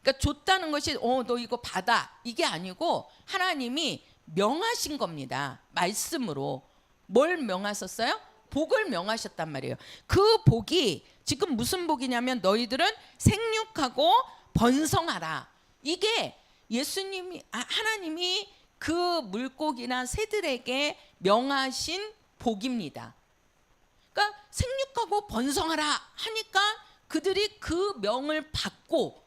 [SPEAKER 1] 그러니까 줬다는 것이 너 이거 받아 이게 아니고 하나님이 명하신 겁니다. 말씀으로. 뭘 명하셨어요? 복을 명하셨단 말이에요. 그 복이 지금 무슨 복이냐면 너희들은 생육하고 번성하라. 이게 예수님이 하나님이 그 물고기나 새들에게 명하신 복입니다. 그러니까 생육하고 번성하라 하니까 그들이 그 명을 받고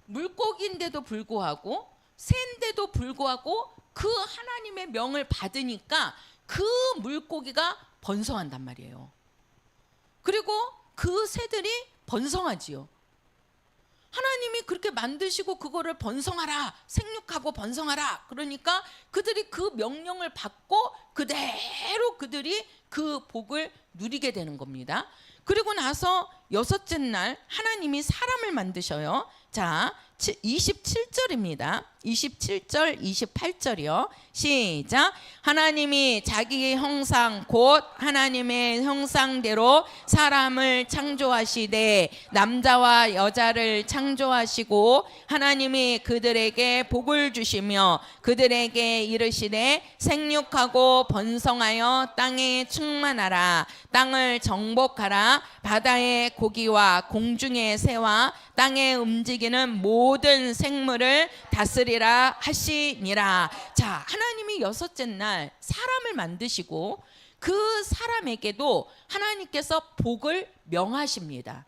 [SPEAKER 1] 물고기인데도 불구하고 새인데도 불구하고 그 하나님의 명을 받으니까 그 물고기가 번성한단 말이에요. 그리고 그 새들이 번성하지요. 하나님이 그렇게 만드시고 그거를 번성하라, 생육하고 번성하라. 그러니까 그들이 그 명령을 받고 그대로 그들이 그 복을 누리게 되는 겁니다. 그리고 나서 여섯째 날 하나님이 사람을 만드셔요. 자, 27절입니다. 27절, 28절이요. 시작. 하나님이 자기의 형상 곧 하나님의 형상대로 사람을 창조하시되 남자와 여자를 창조하시고 하나님이 그들에게 복을 주시며 그들에게 이르시되 생육하고 번성하여 땅에 충만하라. 땅을 정복하라. 바다의 고기와 공중의 새와 땅에 움직이는 모든 생물을 다스리라 하시니라. 자, 하나님이 여섯째 날 사람을 만드시고 그 사람에게도 하나님께서 복을 명하십니다.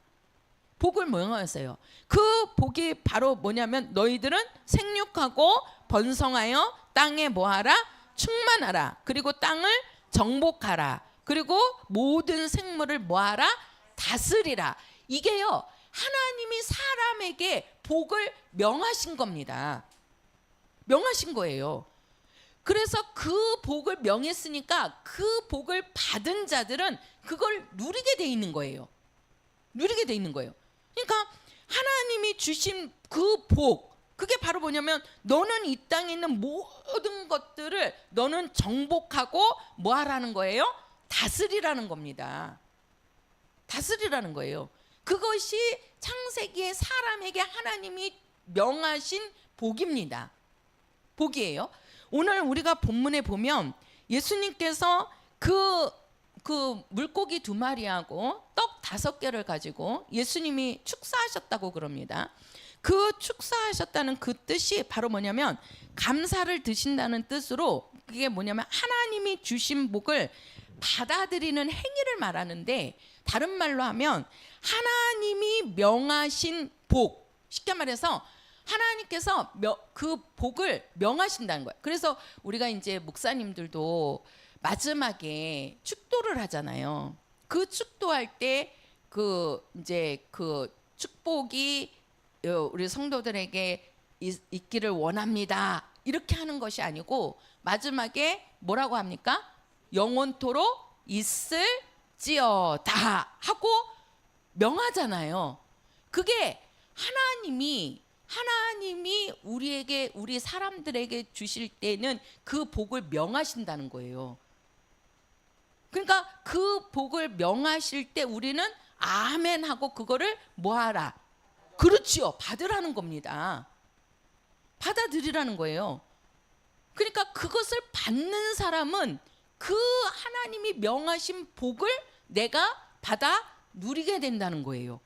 [SPEAKER 1] 복을 명하세요. 그 복이 바로 뭐냐면 너희들은 생육하고 번성하여 땅에 뭐하라? 충만하라. 그리고 땅을 정복하라. 그리고 모든 생물을 뭐하라? 다스리라. 이게요, 하나님이 사람에게 복을 명하신 겁니다. 명하신 거예요. 그래서 그 복을 명했으니까 그 복을 받은 자들은 그걸 누리게 돼 있는 거예요. 누리게 돼 있는 거예요. 그러니까 하나님이 주신 그 복, 그게 바로 뭐냐면 너는 이 땅에 있는 모든 것들을 너는 정복하고 뭐 하라는 거예요? 다스리라는 겁니다. 다스리라는 거예요. 그것이 창세기의 사람에게 하나님이 명하신 복입니다. 복이에요. 오늘 우리가 본문에 보면 예수님께서 그 물고기 2마리하고 떡 5개를 가지고 예수님이 축사하셨다고 그럽니다. 그 축사하셨다는 그 뜻이 바로 뭐냐면 감사를 드신다는 뜻으로, 그게 뭐냐면 하나님이 주신 복을 받아들이는 행위를 말하는데, 다른 말로 하면 하나님이 명하신 복, 쉽게 말해서 하나님께서 그 복을 명하신다는 거예요. 그래서 우리가 이제 목사님들도 마지막에 축도를 하잖아요. 그 축도할 때 그 이제 그 축복이 우리 성도들에게 있기를 원합니다. 이렇게 하는 것이 아니고 마지막에 뭐라고 합니까? 영원토록 있을지어다 하고 명하잖아요. 그게 하나님이 우리에게, 우리 사람들에게 주실 때는 그 복을 명하신다는 거예요. 그러니까 그 복을 명하실 때 우리는 아멘 하고 그거를 뭐하라? 그렇지요, 받으라는 겁니다. 받아들이라는 거예요. 그러니까 그것을 받는 사람은 그 하나님이 명하신 복을 내가 받아 누리게 된다는 거예요.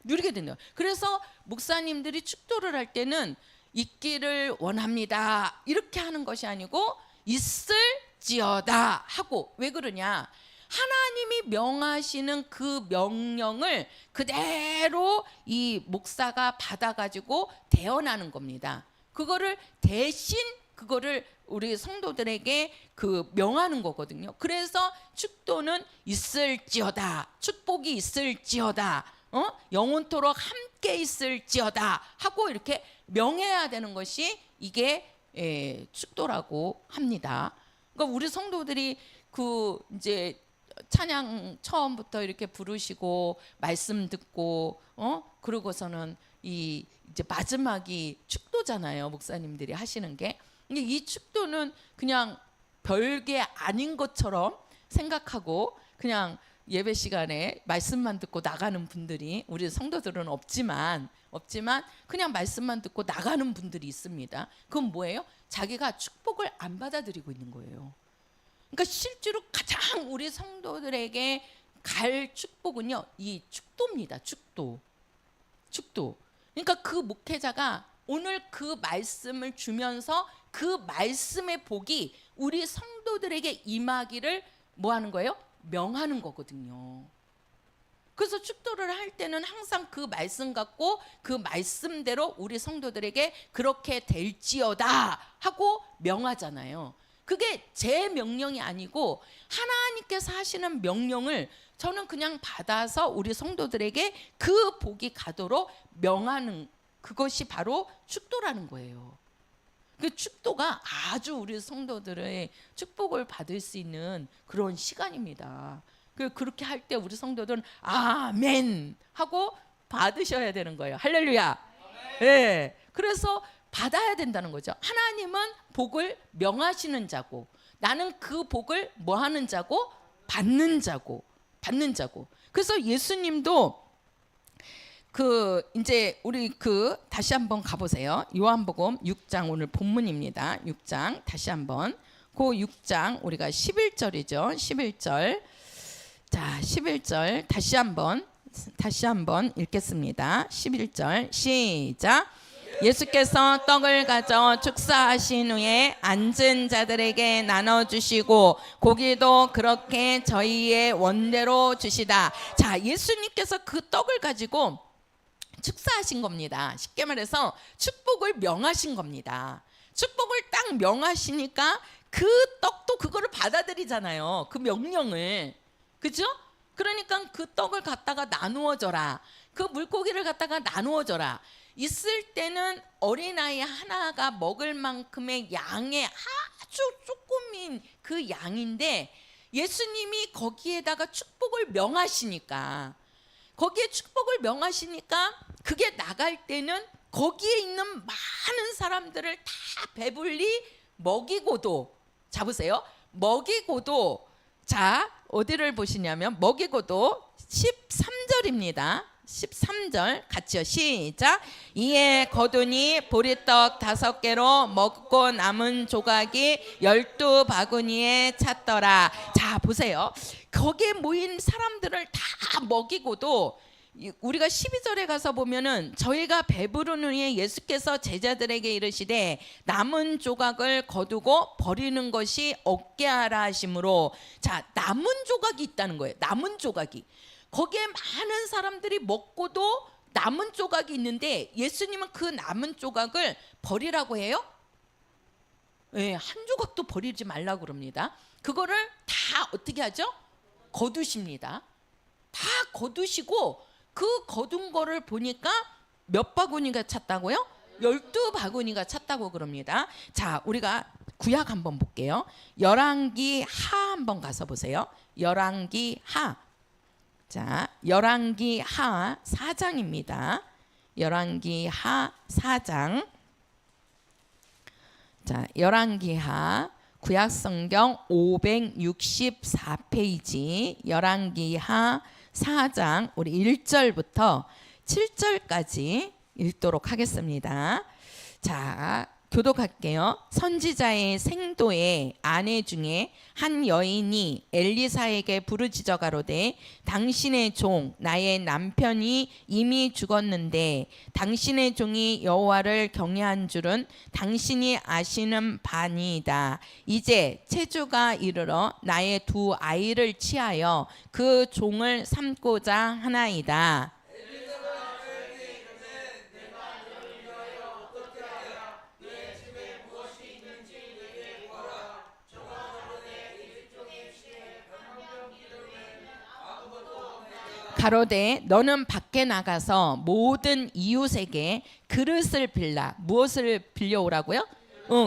[SPEAKER 1] 누리게 된다. 그래서 목사님들이 축도를 할 때는 있기를 원합니다 이렇게 하는 것이 아니고 있을지어다 하고, 왜 그러냐? 하나님이 명하시는 그 명령을 그대로 이 목사가 받아가지고 대언하는 겁니다. 그거를 대신 그거를 우리 성도들에게 그 명하는 거거든요. 그래서 축도는 있을지어다, 축복이 있을지어다, 영원토록 함께 있을지어다 하고 이렇게 명해야 되는 것이 이게 축도라고 합니다. 그러니까 우리 성도들이 그 이제 찬양 처음부터 이렇게 부르시고 말씀 듣고 그러고서는 이 이제 마지막이 축도잖아요. 목사님들이 하시는 게. 근데 이 축도는 그냥 별게 아닌 것처럼 생각하고 그냥 예배 시간에 말씀만 듣고 나가는 분들이, 우리 성도들은 없지만 그냥 말씀만 듣고 나가는 분들이 있습니다. 그건 뭐예요? 자기가 축복을 안 받아들이고 있는 거예요. 그러니까 실제로 가장 우리 성도들에게 갈 축복은요, 이 축도입니다. 축도. 그러니까 그 목회자가 오늘 그 말씀을 주면서 그 말씀의 복이 우리 성도들에게 임하기를 뭐 하는 거예요? 명하는 거거든요. 그래서 축도를 할 때는 항상 그 말씀 갖고 그 말씀대로 우리 성도들에게 그렇게 될지어다 하고 명하잖아요. 그게 제 명령이 아니고 하나님께서 하시는 명령을 저는 그냥 받아서 우리 성도들에게 그 복이 가도록 명하는 그것이 바로 축도라는 거예요. 그 축도가 아주 우리 성도들의 축복을 받을 수 있는 그런 시간입니다. 그렇게 할 때 우리 성도들은 아멘 하고 받으셔야 되는 거예요. 할렐루야. 네. 그래서 받아야 된다는 거죠. 하나님은 복을 명하시는 자고 나는 그 복을 뭐 하는 자고? 받는 자고. 그래서 예수님도 이제 우리 다시 한번 가보세요. 요한복음 6장 오늘 본문입니다. 6장 다시 한번 6장 우리가 11절이죠. 11절. 자, 11절 다시 한번 읽겠습니다. 11절 시작. 예수께서 떡을 가져 축사하신 후에 앉은 자들에게 나눠주시고 고기도 그렇게 저희의 원대로 주시다. 자, 예수님께서 그 떡을 가지고 축사하신 겁니다. 쉽게 말해서 축복을 명하신 겁니다. 축복을 딱 명하시니까 그 떡도 그거를 받아들이잖아요. 그 명령을. 그죠? 그러니까 그 떡을 갖다가 나누어 줘라. 그 물고기를 갖다가 나누어 줘라. 있을 때는 어린아이 하나가 먹을 만큼의 양의 아주 조금인 그 양인데 예수님이 거기에다가 축복을 명하시니까 그게 나갈 때는 거기에 있는 많은 사람들을 다 배불리 먹이고도, 자 보세요, 먹이고도, 자 어디를 보시냐면 먹이고도 13절입니다. 13절 같이요. 시작. 이에 거두니 보리떡 5개로 먹고 남은 조각이 12바구니에 찼더라. 자 보세요. 거기에 모인 사람들을 다 먹이고도 우리가 12절에 가서 보면은 저희가 배부른 후에 예수께서 제자들에게 이르시되 남은 조각을 거두고 버리는 것이 없게 하라 하심으로, 자 남은 조각이 있다는 거예요. 남은 조각이 거기에 많은 사람들이 먹고도 남은 조각이 있는데 예수님은 그 남은 조각을 버리라고 해요? 네, 한 조각도 버리지 말라고 그럽니다. 그거를 다 어떻게 하죠? 거두십니다. 다 거두시고 그 거둔 거를 보니까 몇 바구니가 찼다고요? 12바구니가 찼다고 그럽니다. 자, 우리가 구약 한번 볼게요. 열왕기 하 한번 가서 보세요. 열왕기 하. 자, 열왕기 하 4장입니다. 열왕기 하 4장. 자, 열왕기 하 구약성경 564페이지 열왕기 하 4장 우리 1절부터 7절까지 읽도록 하겠습니다. 자, 교독할게요. 선지자의 생도의 아내 중에 한 여인이 엘리사에게 부르짖어 가로되 당신의 종 나의 남편이 이미 죽었는데 당신의 종이 여호와를 경외한 줄은 당신이 아시는 바니이다. 이제 체주가 이르러 나의 2 아이를 취하여 그 종을 삼고자 하나이다. 가로되 너는 밖에 나가서 모든 이웃에게 그릇을 빌라. 무엇을 빌려오라고요?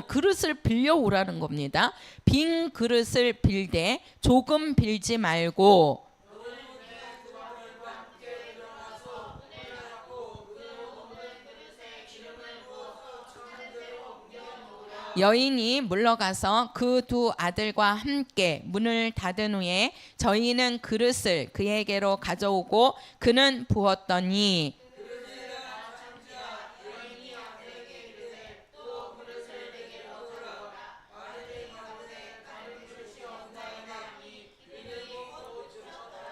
[SPEAKER 1] 그릇을 빌려오라는 겁니다. 빈 그릇을 빌되 조금 빌지 말고 여인이 물러가서 그 2 아들과 함께 문을 닫은 후에 저희는 그릇을 그에게로 가져오고 그는 부었더니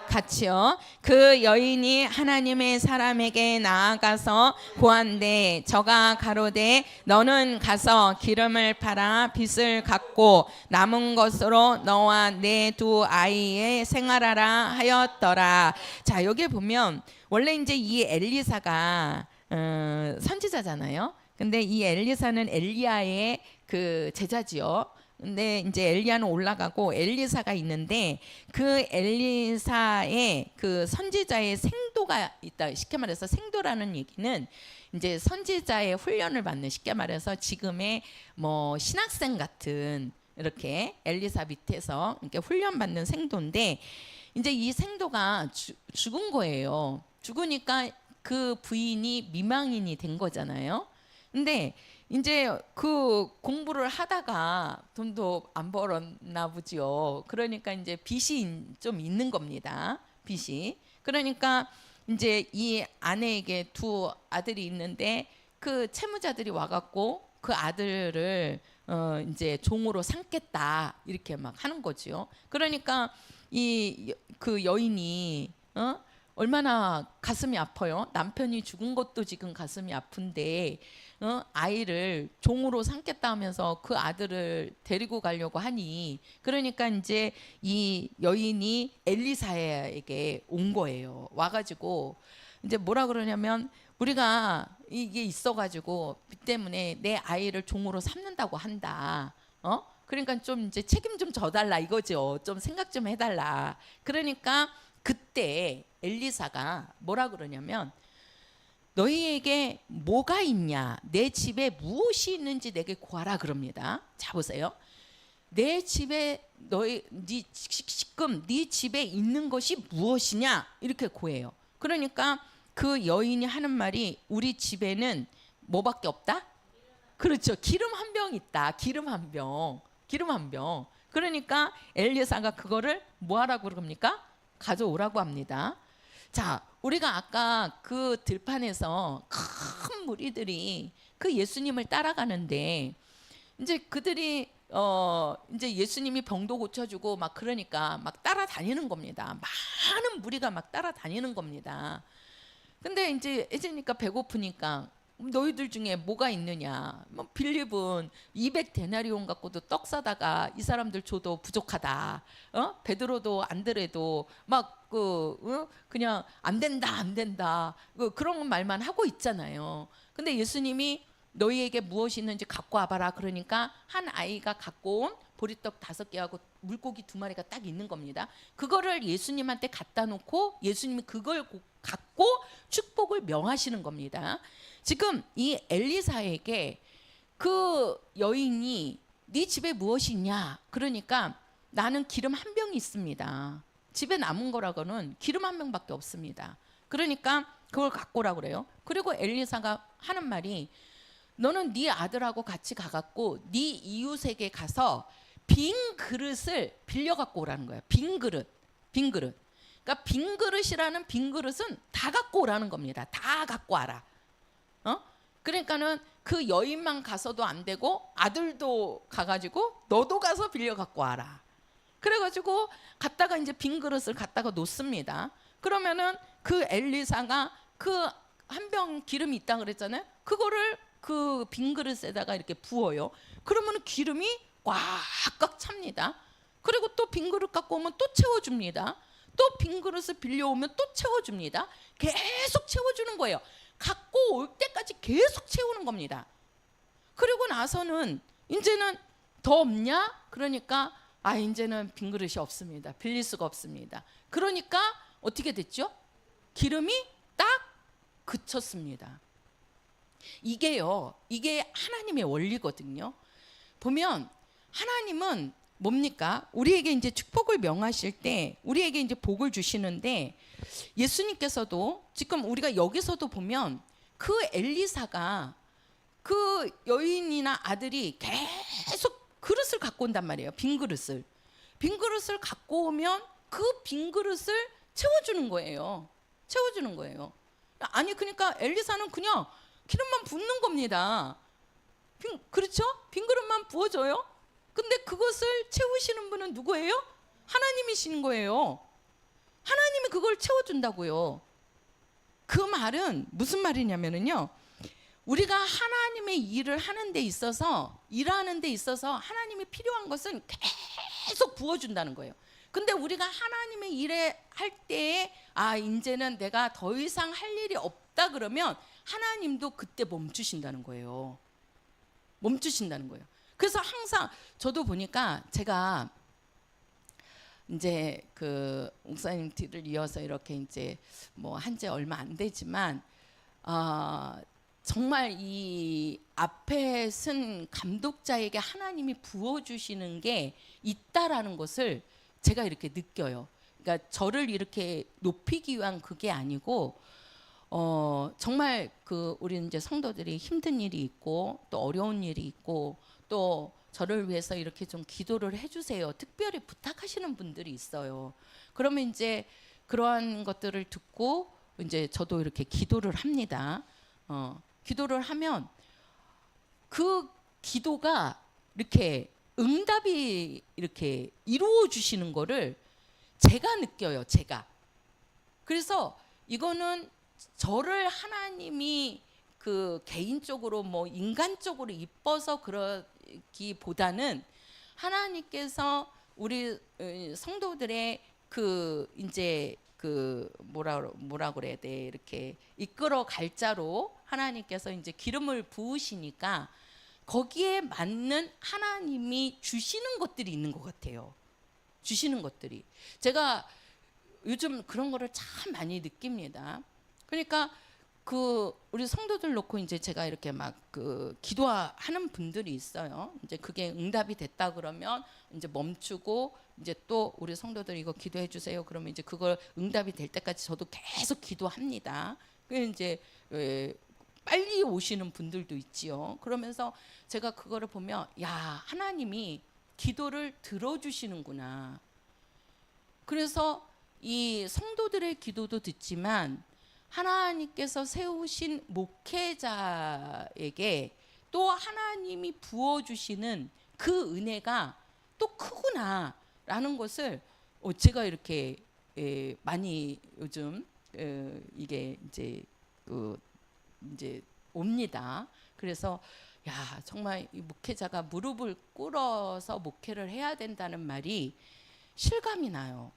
[SPEAKER 1] 같이요. 그 여인이 하나님의 사람에게 나아가서 고한데 저가 가로되 너는 가서 기름을 팔아 빚을 갚고 남은 것으로 너와 내 2 아이의 생활하라 하였더라. 자, 여기 보면 원래 이제 이 엘리사가 선지자잖아요. 근데 이 엘리사는 엘리야의 그 제자지요. 근데 이제 엘리야는 올라가고 엘리사가 있는데 그 엘리사의 그 선지자의 생도 생도가 있다. 쉽게 말해서 생도라는 얘기는 이제 선지자의 훈련을 받는, 쉽게 말해서 지금의 뭐 신학생 같은 이렇게 엘리사 밑에서 이렇게 훈련 받는 생도인데, 이제 이 생도가 죽은 거예요. 죽으니까 그 부인이 미망인이 된 거잖아요. 근데 이제 그 공부를 하다가 돈도 안 벌었나 보죠. 그러니까 이제 빚이 좀 있는 겁니다. 빚이. 그러니까 이제 이 아내에게 두 아들이 있는데 그 채무자들이 와갖고 그 아들을 이제 종으로 삼겠다 이렇게 막 하는 거죠. 그러니까 이 그 여인이 얼마나 가슴이 아파요. 남편이 죽은 것도 지금 가슴이 아픈데 아이를 종으로 삼겠다 하면서 그 아들을 데리고 가려고 하니, 그러니까 이제 이 여인이 엘리사에게 온 거예요. 와가지고 이제 뭐라 그러냐면, 우리가 이게 있어가지고 그 때문에 내 아이를 종으로 삼는다고 한다. 그러니까 좀 이제 책임 좀 져달라 이거죠. 좀 생각 좀 해달라. 그러니까 그때 엘리사가 뭐라 그러냐면, 너희에게 뭐가 있냐, 내 집에 무엇이 있는지 내게 구하라 그럽니다. 자 보세요. 내 집에 지금 네 집에 있는 것이 무엇이냐 이렇게 구해요. 그러니까 그 여인이 하는 말이, 우리 집에는 뭐밖에 없다? 그렇죠. 기름 한 병 있다. 기름 한 병. 기름 한 병. 그러니까 엘리사가 그거를 뭐 하라고 그럽니까? 가져오라고 합니다. 자, 우리가 아까 그 들판에서 큰 무리들이 그 예수님을 따라가는데, 이제 그들이 이제 예수님이 병도 고쳐주고 막 그러니까 막 따라다니는 겁니다. 많은 무리가 막 따라다니는 겁니다. 근데 이제 해지니까 배고프니까, 너희들 중에 뭐가 있느냐, 뭐 빌립은 200데나리온 갖고도 떡 사다가 이 사람들 줘도 부족하다. 베드로도 안드레도 막 그냥 안 된다 안 된다 그런 말만 하고 있잖아요. 근데 예수님이 너희에게 무엇이 있는지 갖고 와봐라. 그러니까 한 아이가 갖고 온 보리떡 5개하고 물고기 2마리가 딱 있는 겁니다. 그거를 예수님한테 갖다 놓고 예수님이 그걸 갖고 축복을 명하시는 겁니다. 지금 이 엘리사에게 그 여인이 네 집에 무엇이 있냐, 그러니까 나는 기름 한 병이 있습니다. 집에 남은 거라고는 기름 한 병밖에 없습니다. 그러니까 그걸 갖고 오라고 그래요. 그리고 엘리사가 하는 말이, 너는 네 아들하고 같이 가갖고 네 이웃에게 가서 빈 그릇을 빌려 갖고 오라는 거예요. 빈 그릇. 그러니까 빈 그릇이라는 빈 그릇은 다 갖고 오라는 겁니다. 다 갖고 와라. 그러니까는 그 여인만 가서도 안 되고 아들도 가가지고 너도 가서 빌려 갖고 와라. 그래가지고 갔다가 이제 빈 그릇을 갖다가 놓습니다. 그러면은 그 엘리사가 그 한 병 기름이 있다 그랬잖아요. 그거를 그 빈 그릇에다가 이렇게 부어요. 그러면 기름이 꽉꽉 찹니다. 그리고 또 빈 그릇 갖고 오면 또 채워줍니다. 또 빈 그릇을 빌려오면 또 채워줍니다. 계속 채워주는 거예요. 갖고 올 때까지 계속 채우는 겁니다. 그리고 나서는 이제는 더 없냐? 그러니까 이제는 빈 그릇이 없습니다. 빌릴 수가 없습니다. 그러니까 어떻게 됐죠? 기름이 딱 그쳤습니다. 이게요, 이게 하나님의 원리거든요. 보면 하나님은 뭡니까? 우리에게 이제 축복을 명하실 때 우리에게 이제 복을 주시는데, 예수님께서도 지금 우리가 여기서도 보면 그 엘리사가 그 여인이나 아들이 계속 그릇을 갖고 온단 말이에요. 빈 그릇을 갖고 오면 그 빈 그릇을 채워주는 거예요. 아니 그러니까 엘리사는 그냥 기름만 붓는 겁니다. 그렇죠? 빈 그릇만 부어줘요. 근데 그것을 채우시는 분은 누구예요? 하나님이신 거예요. 하나님이 그걸 채워준다고요. 그 말은 무슨 말이냐면요, 우리가 하나님의 일을 하는 데 있어서, 일하는 데 있어서 하나님이 필요한 것은 계속 부어준다는 거예요. 근데 우리가 하나님의 일에 할 때에 이제는 내가 더 이상 할 일이 없다 그러면 하나님도 그때 멈추신다는 거예요. 그래서 항상 저도 보니까 제가 이제 그 목사님 뒤를 이어서 이렇게 이제 뭐 한 지 얼마 안 되지만 정말 이 앞에 쓴 감독자에게 하나님이 부어주시는 게 있다라는 것을 제가 이렇게 느껴요. 그러니까 저를 이렇게 높이기 위한 그게 아니고 정말 그 우리 이제 성도들이 힘든 일이 있고 또 어려운 일이 있고 또 저를 위해서 이렇게 좀 기도를 해주세요. 특별히 부탁하시는 분들이 있어요. 그러면 이제 그러한 것들을 듣고 이제 저도 이렇게 기도를 합니다. 기도를 하면 그 기도가 이렇게 응답이 이렇게 이루어 주시는 거를 제가 느껴요. 제가. 그래서 이거는 저를 하나님이 그 개인적으로 뭐 인간적으로 이뻐서 그러기보다는 하나님께서 우리 성도들의 그 이제 그 뭐라 그래야 돼, 이렇게 이끌어 갈 자로 하나님께서 이제 기름을 부으시니까 거기에 맞는 하나님이 주시는 것들이 있는 것 같아요. 주시는 것들이 제가 요즘 그런 거를 참 많이 느낍니다. 그러니까 그 우리 성도들 놓고 이제 제가 이렇게 막 그 기도하는 분들이 있어요. 이제 그게 응답이 됐다 그러면 이제 멈추고 이제 또 우리 성도들 이거 기도해 주세요. 그러면 이제 그걸 응답이 될 때까지 저도 계속 기도합니다. 그 이제 빨리 오시는 분들도 있지요. 그러면서 제가 그거를 보면 야, 하나님이 기도를 들어주시는구나. 그래서 이 성도들의 기도도 듣지만 하나님께서 세우신 목회자에게 또 하나님이 부어주시는 그 은혜가 또 크구나라는 것을 제가 이렇게 많이 요즘 이게 이제 옵니다. 그래서 야, 정말 이 목회자가 무릎을 꿇어서 목회를 해야 된다는 말이 실감이 나요.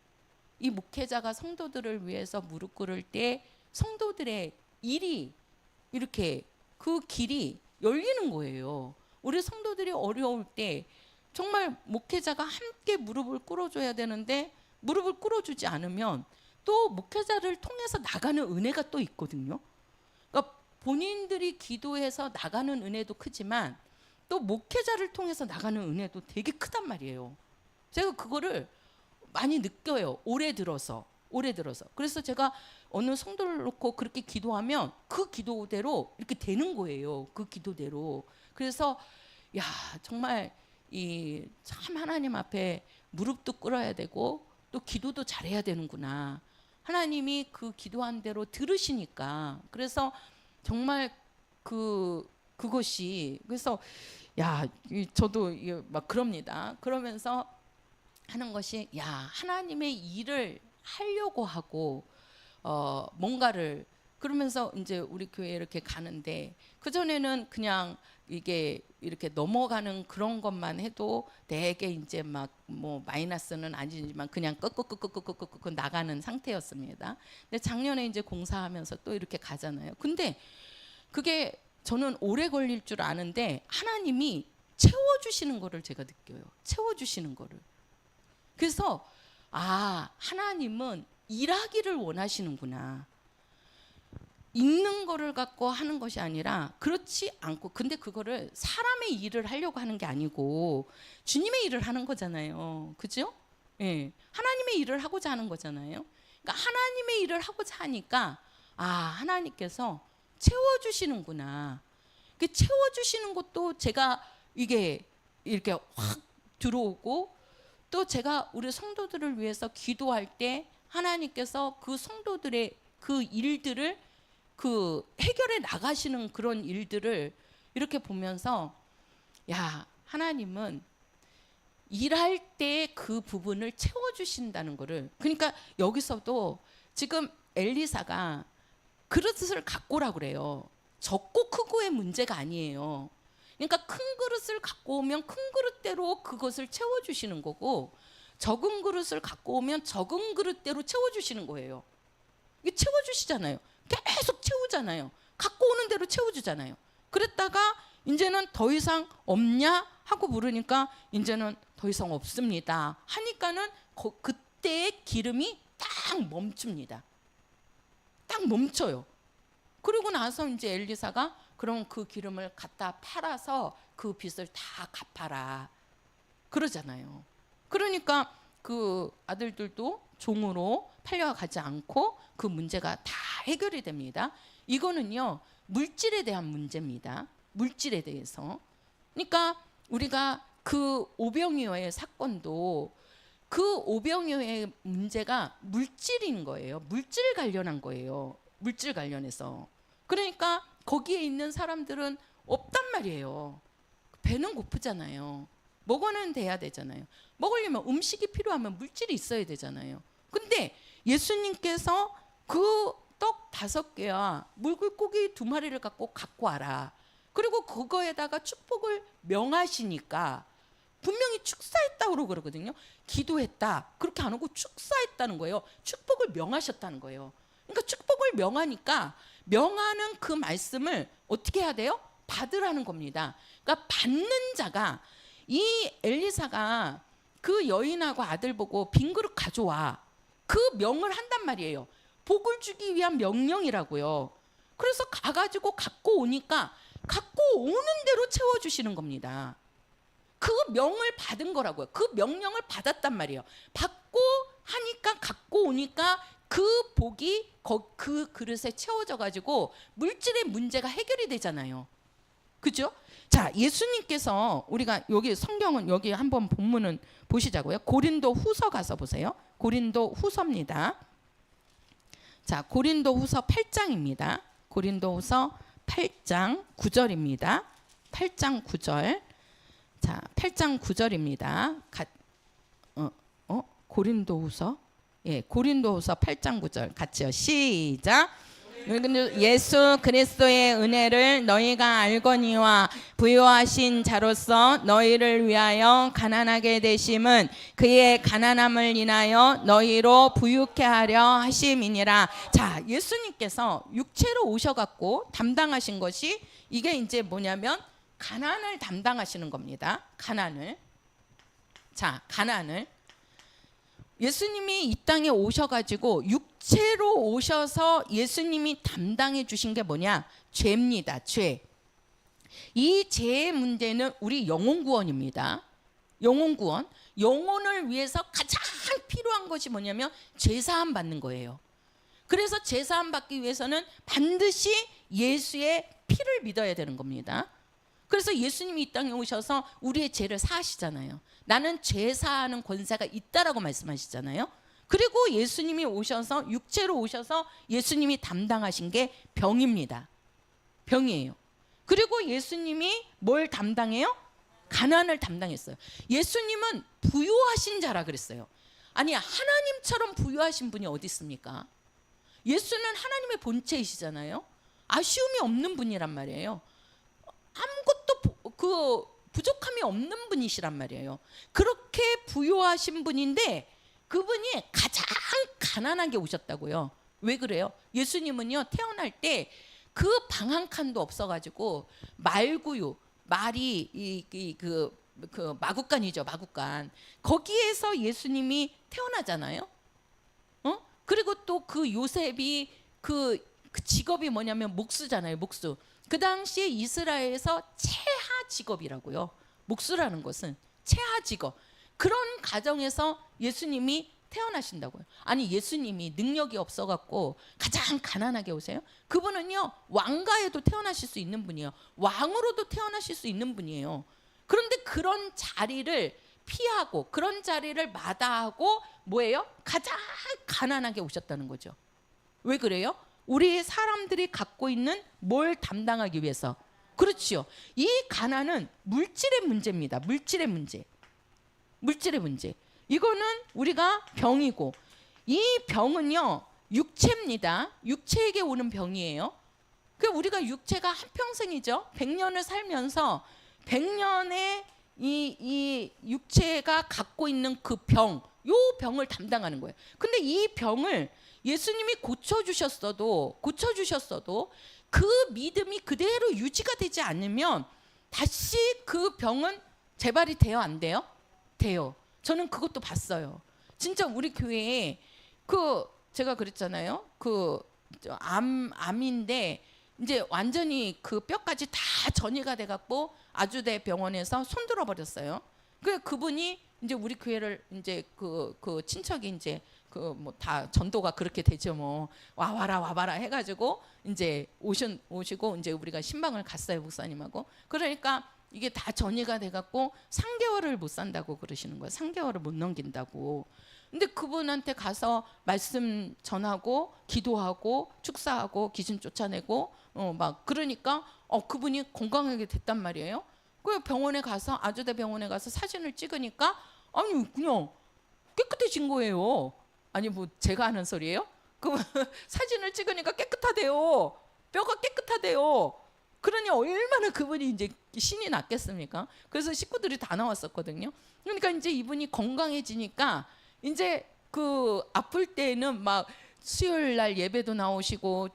[SPEAKER 1] 이 목회자가 성도들을 위해서 무릎 꿇을 때 성도들의 일이 이렇게 그 길이 열리는 거예요. 우리 성도들이 어려울 때 정말 목회자가 함께 무릎을 꿇어줘야 되는데 무릎을 꿇어주지 않으면 또 목회자를 통해서 나가는 은혜가 또 있거든요. 그러니까 본인들이 기도해서 나가는 은혜도 크지만 또 목회자를 통해서 나가는 은혜도 되게 크단 말이에요. 제가 그거를 많이 느껴요. 올해 들어서. 그래서 제가 어느 성도를 놓고 그렇게 기도하면 그 기도대로 이렇게 되는 거예요. 그 기도대로. 그래서 야, 정말 이 참 하나님 앞에 무릎도 꿇어야 되고 또 기도도 잘해야 되는구나. 하나님이 그 기도한 대로 들으시니까. 그래서 정말 그것이 그래서 야, 저도 막 그럽니다. 그러면서 하는 것이 야, 하나님의 일을 하려고 하고 뭔가를 그러면서 이제 우리 교회 이렇게 가는데 그 전에는 그냥 이게 이렇게 넘어가는 그런 것만 해도 되게 이제 막 뭐 마이너스는 아니지만 그냥 끄끄끄끄끄끄끄 나가는 상태였습니다. 근데 작년에 이제 공사하면서 또 이렇게 가잖아요. 근데 그게 저는 오래 걸릴 줄 아는데 하나님이 채워주시는 거를 제가 느껴요. 채워주시는 거를. 그래서 아, 하나님은 일하기를 원하시는구나. 읽는 거를 갖고 하는 것이 아니라 그렇지 않고 근데 그거를 사람의 일을 하려고 하는 게 아니고 주님의 일을 하는 거잖아요. 그죠? 예. 하나님의 일을 하고자 하는 거잖아요. 그러니까 하나님의 일을 하고자 하니까 아, 하나님께서 채워주시는구나. 그 채워주시는 것도 제가 이게 이렇게 확 들어오고 또 제가 우리 성도들을 위해서 기도할 때 하나님께서 그 성도들의 그 일들을 그 해결해 나가시는 그런 일들을 이렇게 보면서 야, 하나님은 일할 때 그 부분을 채워주신다는 거를 그러니까 여기서도 지금 엘리사가 그릇을 갖고 오라 그래요. 적고 크고의 문제가 아니에요. 그러니까 큰 그릇을 갖고 오면 큰 그릇대로 그것을 채워주시는 거고 적은 그릇을 갖고 오면 적은 그릇대로 채워주시는 거예요. 이게 채워주시잖아요. 계속 채우잖아요. 갖고 오는 대로 채워주잖아요. 그랬다가 이제는 더 이상 없냐 하고 물으니까 이제는 더 이상 없습니다 하니까는 그때 기름이 딱 멈춥니다. 딱 멈춰요. 그리고 나서 이제 엘리사가 그럼 그 기름을 갖다 팔아서 그 빚을 다 갚아라 그러잖아요. 그러니까 그 아들들도 종으로 팔려가지 않고 그 문제가 다 해결이 됩니다. 이거는요 물질에 대한 문제입니다. 물질에 대해서. 그러니까 우리가 그 오병이어의 사건도 그 오병이어의 문제가 물질인 거예요. 물질 관련한 거예요. 물질 관련해서. 그러니까 거기에 있는 사람들은 없단 말이에요. 배는 고프잖아요. 먹어는 돼야 되잖아요. 먹으려면 음식이 필요하면 물질이 있어야 되잖아요. 근데 예수님께서 그 떡 5개와 물고기 2마리를 갖고 와라. 그리고 그거에다가 축복을 명하시니까 분명히 축사했다고 그러거든요. 기도했다 그렇게 안 하고 축사했다는 거예요. 축복을 명하셨다는 거예요. 그러니까 축복을 명하니까 명하는 그 말씀을 어떻게 해야 돼요? 받으라는 겁니다. 그러니까 받는 자가, 이 엘리사가 그 여인하고 아들 보고 빈 그릇 가져와, 그 명을 한단 말이에요. 복을 주기 위한 명령이라고요. 그래서 가가지고 갖고 오니까 갖고 오는 대로 채워주시는 겁니다. 그 명을 받은 거라고요. 그 명령을 받았단 말이에요. 받고 하니까 갖고 오니까 그 복이 그 그릇에 채워져 가지고 물질의 문제가 해결이 되잖아요. 그죠? 자, 예수님께서 우리가 여기 성경은 여기 한번 본문은 보시자고요. 고린도 후서 가서 보세요. 고린도 후서입니다. 자, 고린도 후서 8장입니다. 고린도 후서 8장 9절입니다. 8장 9절. 자, 8장 9절입니다. 고린도후서, 예, 고린도후서 8장 9절 같이요. 시작. 예수 그리스도의 은혜를 너희가 알거니와 부요하신 자로서 너희를 위하여 가난하게 되심은 그의 가난함을 인하여 너희로 부유케 하려 하심이니라. 자, 예수님께서 육체로 오셔갖고 담당하신 것이 이게 이제 뭐냐면 가난을 담당하시는 겁니다. 가난을. 자, 가난을. 예수님이 이 땅에 오셔가지고 육체로 오셔서 예수님이 담당해 주신 게 뭐냐? 죄입니다. 죄. 이 죄의 문제는 우리 영혼 구원입니다. 영혼 구원. 영혼을 위해서 가장 필요한 것이 뭐냐면 죄사함 받는 거예요. 그래서 죄사함 받기 위해서는 반드시 예수의 피를 믿어야 되는 겁니다. 그래서 예수님이 이 땅에 오셔서 우리의 죄를 사하시잖아요. 나는 죄 사하는 권세가 있다라고 말씀하시잖아요. 그리고 예수님이 오셔서 육체로 오셔서 예수님이 담당하신 게 병입니다. 병이에요. 그리고 예수님이 뭘 담당해요? 가난을 담당했어요. 예수님은 부유하신 자라 그랬어요. 아니, 하나님처럼 부유하신 분이 어디 있습니까? 예수는 하나님의 본체이시잖아요. 아쉬움이 없는 분이란 말이에요. 아무것도 부족함이 없는 분이시란 말이에요. 그렇게 부유하신 분인데 그분이 가장 가난하게 오셨다고요. 왜 그래요? 예수님은요 태어날 때 그 방 한 칸도 없어가지고 말구유, 말이 그 마구간이죠, 마구간. 거기에서 예수님이 태어나잖아요. 그리고 또 그 요셉이 그 직업이 뭐냐면 목수잖아요, 목수. 그 당시에 이스라엘에서 채하 직업이라고요. 목수라는 것은 채하 직업. 그런 가정에서 예수님이 태어나신다고요. 아니, 예수님이 능력이 없어갖고 가장 가난하게 오세요? 그분은요 왕가에도 태어나실 수 있는 분이에요. 왕으로도 태어나실 수 있는 분이에요. 그런데 그런 자리를 피하고 그런 자리를 마다하고 뭐예요? 가장 가난하게 오셨다는 거죠. 왜 그래요? 우리 사람들이 갖고 있는 뭘 담당하기 위해서. 그렇지요. 이 가난은 물질의 문제입니다. 물질의 문제. 물질의 문제. 이거는 우리가 병이고, 이 병은요 육체입니다. 육체에게 오는 병이에요. 그 우리가 육체가 한평생이죠. 100년을 살면서 100년의 이 육체가 갖고 있는 그 병, 요 병을 담당하는 거예요. 근데 이 병을 예수님이 고쳐주셨어도 그 믿음이 그대로 유지가 되지 않으면 다시 그 병은 재발이 돼요, 안 돼요? 돼요. 저는 그것도 봤어요. 진짜 우리 교회에 제가 그랬잖아요. 암인데 이제 완전히 그 뼈까지 다 전이가 돼갖고 아주대 병원에서 손들어 버렸어요. 그분이 이제 우리 교회를 이제 그 친척이 이제 뭐 다 전도가 그렇게 되죠. 뭐 와봐라 해가지고 이제 오시고 이제 우리가 신방을 갔어요, 목사님하고. 그러니까 이게 다 전이가 돼갖고 3개월을 못 산다고 그러시는 거예요. 3개월을 못 넘긴다고. 근데 그분한테 가서 말씀 전하고 기도하고 축사하고 귀신 쫓아내고 막 그러니까 그분이 건강하게 됐단 말이에요. 그 병원에 가서 아주대 병원에 가서 사진을 찍으니까 아니 그냥 깨끗해진 거예요. 아니 뭐 제가 하는 소리예요? 그 사진을 찍으니까 깨끗하대요. 뼈가 깨끗하대요. 그러니 얼마나 그분이 이제 신이 났겠습니까? 그래서 식구들이 다 나왔었거든요. 그러니까 이제 이분이 건강해지니까 이제 아플 때는 막 수요일 날 예배도 나오시고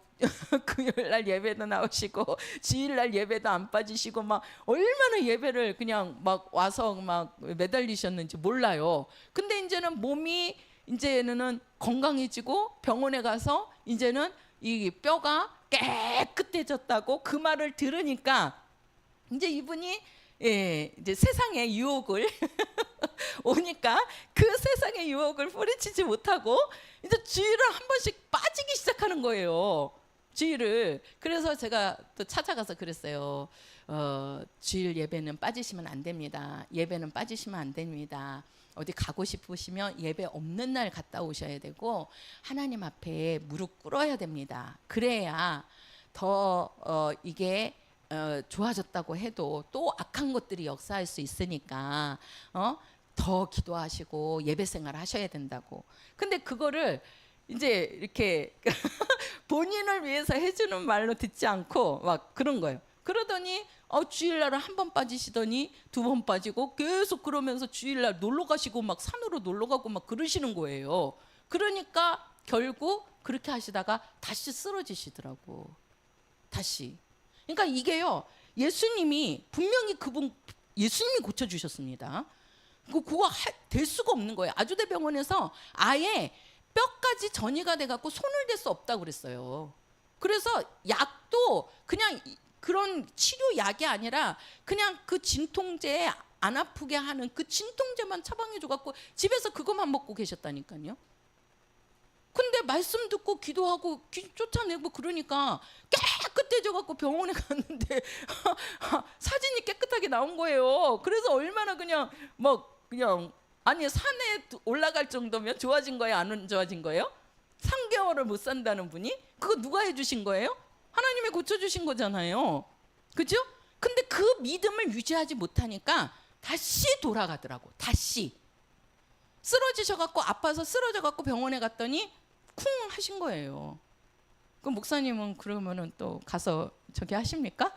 [SPEAKER 1] 금요일 날 예배도 나오시고 주일 날 예배도 안 빠지시고 막 얼마나 예배를 그냥 막 와서 막 매달리셨는지 몰라요. 근데 이제는 몸이 이제는 건강해지고 병원에 가서 이제는 이 뼈가 깨끗해졌다고 그 말을 들으니까 이제 이분이 이제 세상의 유혹을 오니까 그 세상의 유혹을 뿌리치지 못하고 이제 주일을 한 번씩 빠지기 시작하는 거예요. 주일을. 그래서 제가 또 찾아가서 그랬어요. 주일 예배는 빠지시면 안 됩니다. 예배는 빠지시면 안 됩니다. 어디 가고 싶으시면 예배 없는 날 갔다 오셔야 되고 하나님 앞에 무릎 꿇어야 됩니다. 그래야 더 이게 좋아졌다고 해도 또 악한 것들이 역사할 수 있으니까 더 기도하시고 예배 생활 하셔야 된다고. 근데 그거를 이제 이렇게 본인을 위해서 해주는 말로 듣지 않고 막 그런 거예요. 그러더니 주일날은 한 번 빠지시더니 2번 빠지고 계속 그러면서 주일날 놀러 가시고 막 산으로 놀러 가고 막 그러시는 거예요. 그러니까 결국 그렇게 하시다가 다시 쓰러지시더라고. 다시. 그러니까 이게요. 예수님이 분명히 예수님이 고쳐주셨습니다. 그거 될 수가 없는 거예요. 아주대 병원에서 아예 뼈까지 전이가 돼갖고 손을 댈 수 없다고 그랬어요. 그래서 약도 그냥 그런 치료약이 아니라 그냥 그 진통제 안 아프게 하는 그 진통제만 처방해줘갖고 집에서 그것만 먹고 계셨다니까요. 근데 말씀 듣고 기도하고 쫓아내고 그러니까 깨끗해져갖고 병원에 갔는데 사진이 깨끗하게 나온 거예요. 그래서 얼마나 그냥 아니 산에 올라갈 정도면 좋아진 거예요? 안 좋아진 거예요? 3개월을 못 산다는 분이? 그거 누가 해주신 거예요? 하나님이 고쳐주신 거잖아요. 그죠? 근데 그 믿음을 유지하지 못하니까 다시 돌아가더라고. 다시 쓰러지셔갖고 아파서 쓰러져갖고 병원에 갔더니 쿵 하신 거예요. 그럼 목사님은 그러면은 또 가서 저기 하십니까?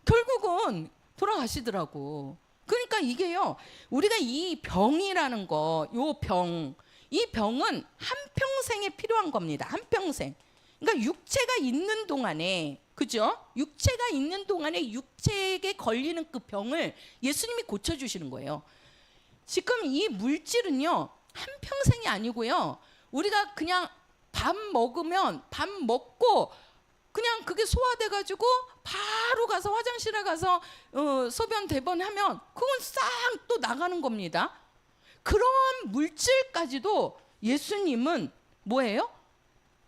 [SPEAKER 1] 결국은 돌아가시더라고. 그러니까 이게요, 우리가 이 병이라는 거, 이 병은 한평생에 필요한 겁니다. 한평생. 그러니까 육체가 있는 동안에, 그죠? 육체가 있는 동안에 육체에 걸리는 그 병을 예수님이 고쳐주시는 거예요. 지금 이 물질은요, 한평생이 아니고요, 우리가 그냥 밥 먹고 그냥 그게 소화돼가지고 바로 가서 화장실에 가서 소변 대변하면 그건 싹 또 나가는 겁니다. 그런 물질까지도 예수님은 뭐예요?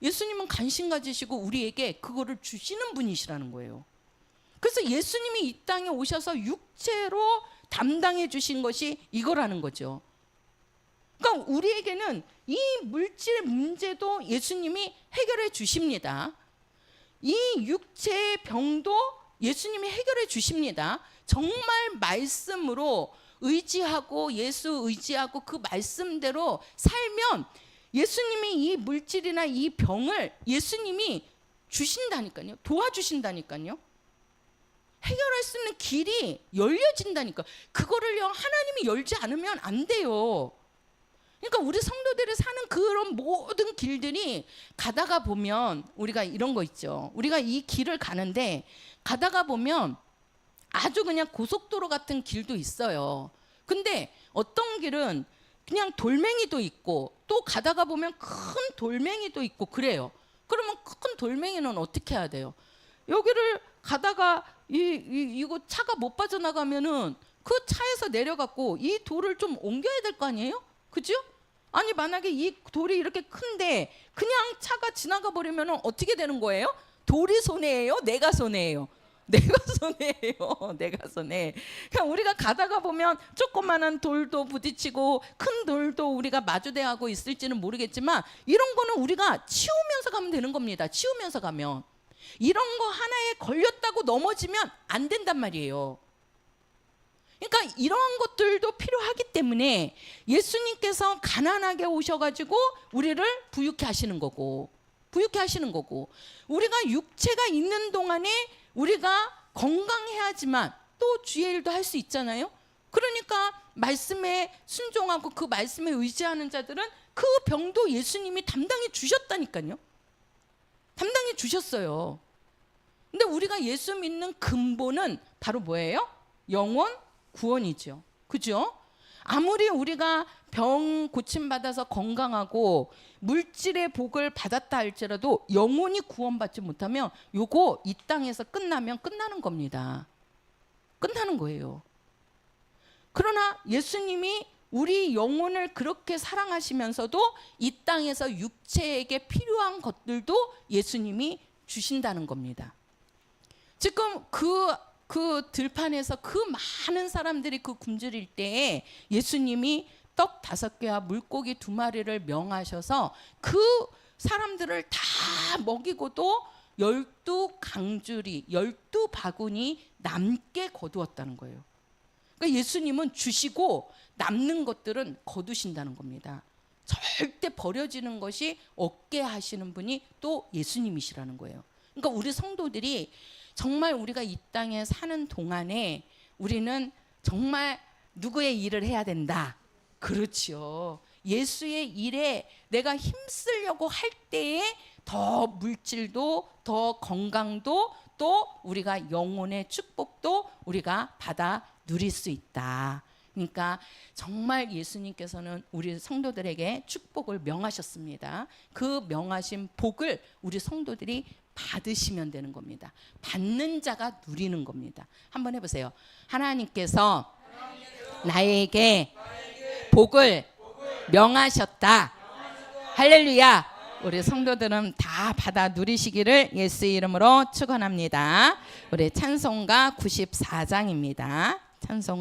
[SPEAKER 1] 예수님은 관심 가지시고 우리에게 그거를 주시는 분이시라는 거예요. 그래서 예수님이 이 땅에 오셔서 육체로 담당해 주신 것이 이거라는 거죠. 그러니까 우리에게는 이 물질 문제도 예수님이 해결해 주십니다. 이 육체의 병도 예수님이 해결해 주십니다. 정말 말씀으로 의지하고 예수 의지하고 그 말씀대로 살면 예수님이 이 물질이나 이 병을 예수님이 주신다니까요. 도와주신다니까요. 해결할 수 있는 길이 열려진다니까. 그거를요, 하나님이 열지 않으면 안 돼요. 그러니까 우리 성도들이 사는 그런 모든 길들이 가다가 보면 우리가 이런 거 있죠. 우리가 이 길을 가는데 가다가 보면 아주 그냥 고속도로 같은 길도 있어요. 근데 어떤 길은 그냥 돌멩이도 있고 또 가다가 보면 큰 돌멩이도 있고 그래요. 그러면 큰 돌멩이는 어떻게 해야 돼요? 여기를 가다가 이거 차가 못 빠져나가면은 그 차에서 내려갖고 이 돌을 좀 옮겨야 될 거 아니에요? 그죠? 아니 만약에 이 돌이 이렇게 큰데 그냥 차가 지나가 버리면은 어떻게 되는 거예요? 돌이 손해예요? 내가 손해예요? 내가 손해예요. 내가 손해. 그냥 우리가 가다가 보면 조그마한 돌도 부딪히고 큰 돌도 우리가 마주대하고 있을지는 모르겠지만 이런 거는 우리가 치우면서 가면 되는 겁니다. 치우면서 가면 이런 거 하나에 걸렸다고 넘어지면 안 된단 말이에요. 그러니까 이러한 것들도 필요하기 때문에 예수님께서 가난하게 오셔가지고 우리를 부유케 하시는 거고 우리가 육체가 있는 동안에 우리가 건강해야지만 또 주의 일도 할 수 있잖아요. 그러니까 말씀에 순종하고 그 말씀에 의지하는 자들은 그 병도 예수님이 담당해 주셨다니까요. 담당해 주셨어요. 근데 우리가 예수 믿는 근본은 바로 뭐예요? 영원 구원이죠. 그죠? 아무리 우리가 병 고침받아서 건강하고 물질의 복을 받았다 할지라도 영원히 구원받지 못하면 요거 이 땅에서 끝나면 끝나는 겁니다. 끝나는 거예요. 그러나 예수님이 우리 영혼을 그렇게 사랑하시면서도 이 땅에서 육체에게 필요한 것들도 예수님이 주신다는 겁니다. 지금 그 들판에서 그 많은 사람들이 그 굶주릴 때에 예수님이 떡 5개와 물고기 2마리를 명하셔서 그 사람들을 다 먹이고도 12강줄이 12바구니 남게 거두었다는 거예요. 그러니까 예수님은 주시고 남는 것들은 거두신다는 겁니다. 절대 버려지는 것이 없게 하시는 분이 또 예수님이시라는 거예요. 그러니까 우리 성도들이 정말 우리가 이 땅에 사는 동안에 우리는 정말 누구의 일을 해야 된다. 그렇죠. 예수의 일에 내가 힘쓰려고 할 때에 더 물질도 더 건강도 또 우리가 영혼의 축복도 우리가 받아 누릴 수 있다. 그러니까 정말 예수님께서는 우리 성도들에게 축복을 명하셨습니다. 그 명하신 복을 우리 성도들이 받으시면 되는 겁니다. 받는 자가 누리는 겁니다. 한번 해보세요. 하나님께서 나에게 복을 명하셨다. 할렐루야. 우리 성도들은 다 받아 누리시기를 예수의 이름으로 축원합니다. 우리 찬송가 94장입니다. 찬송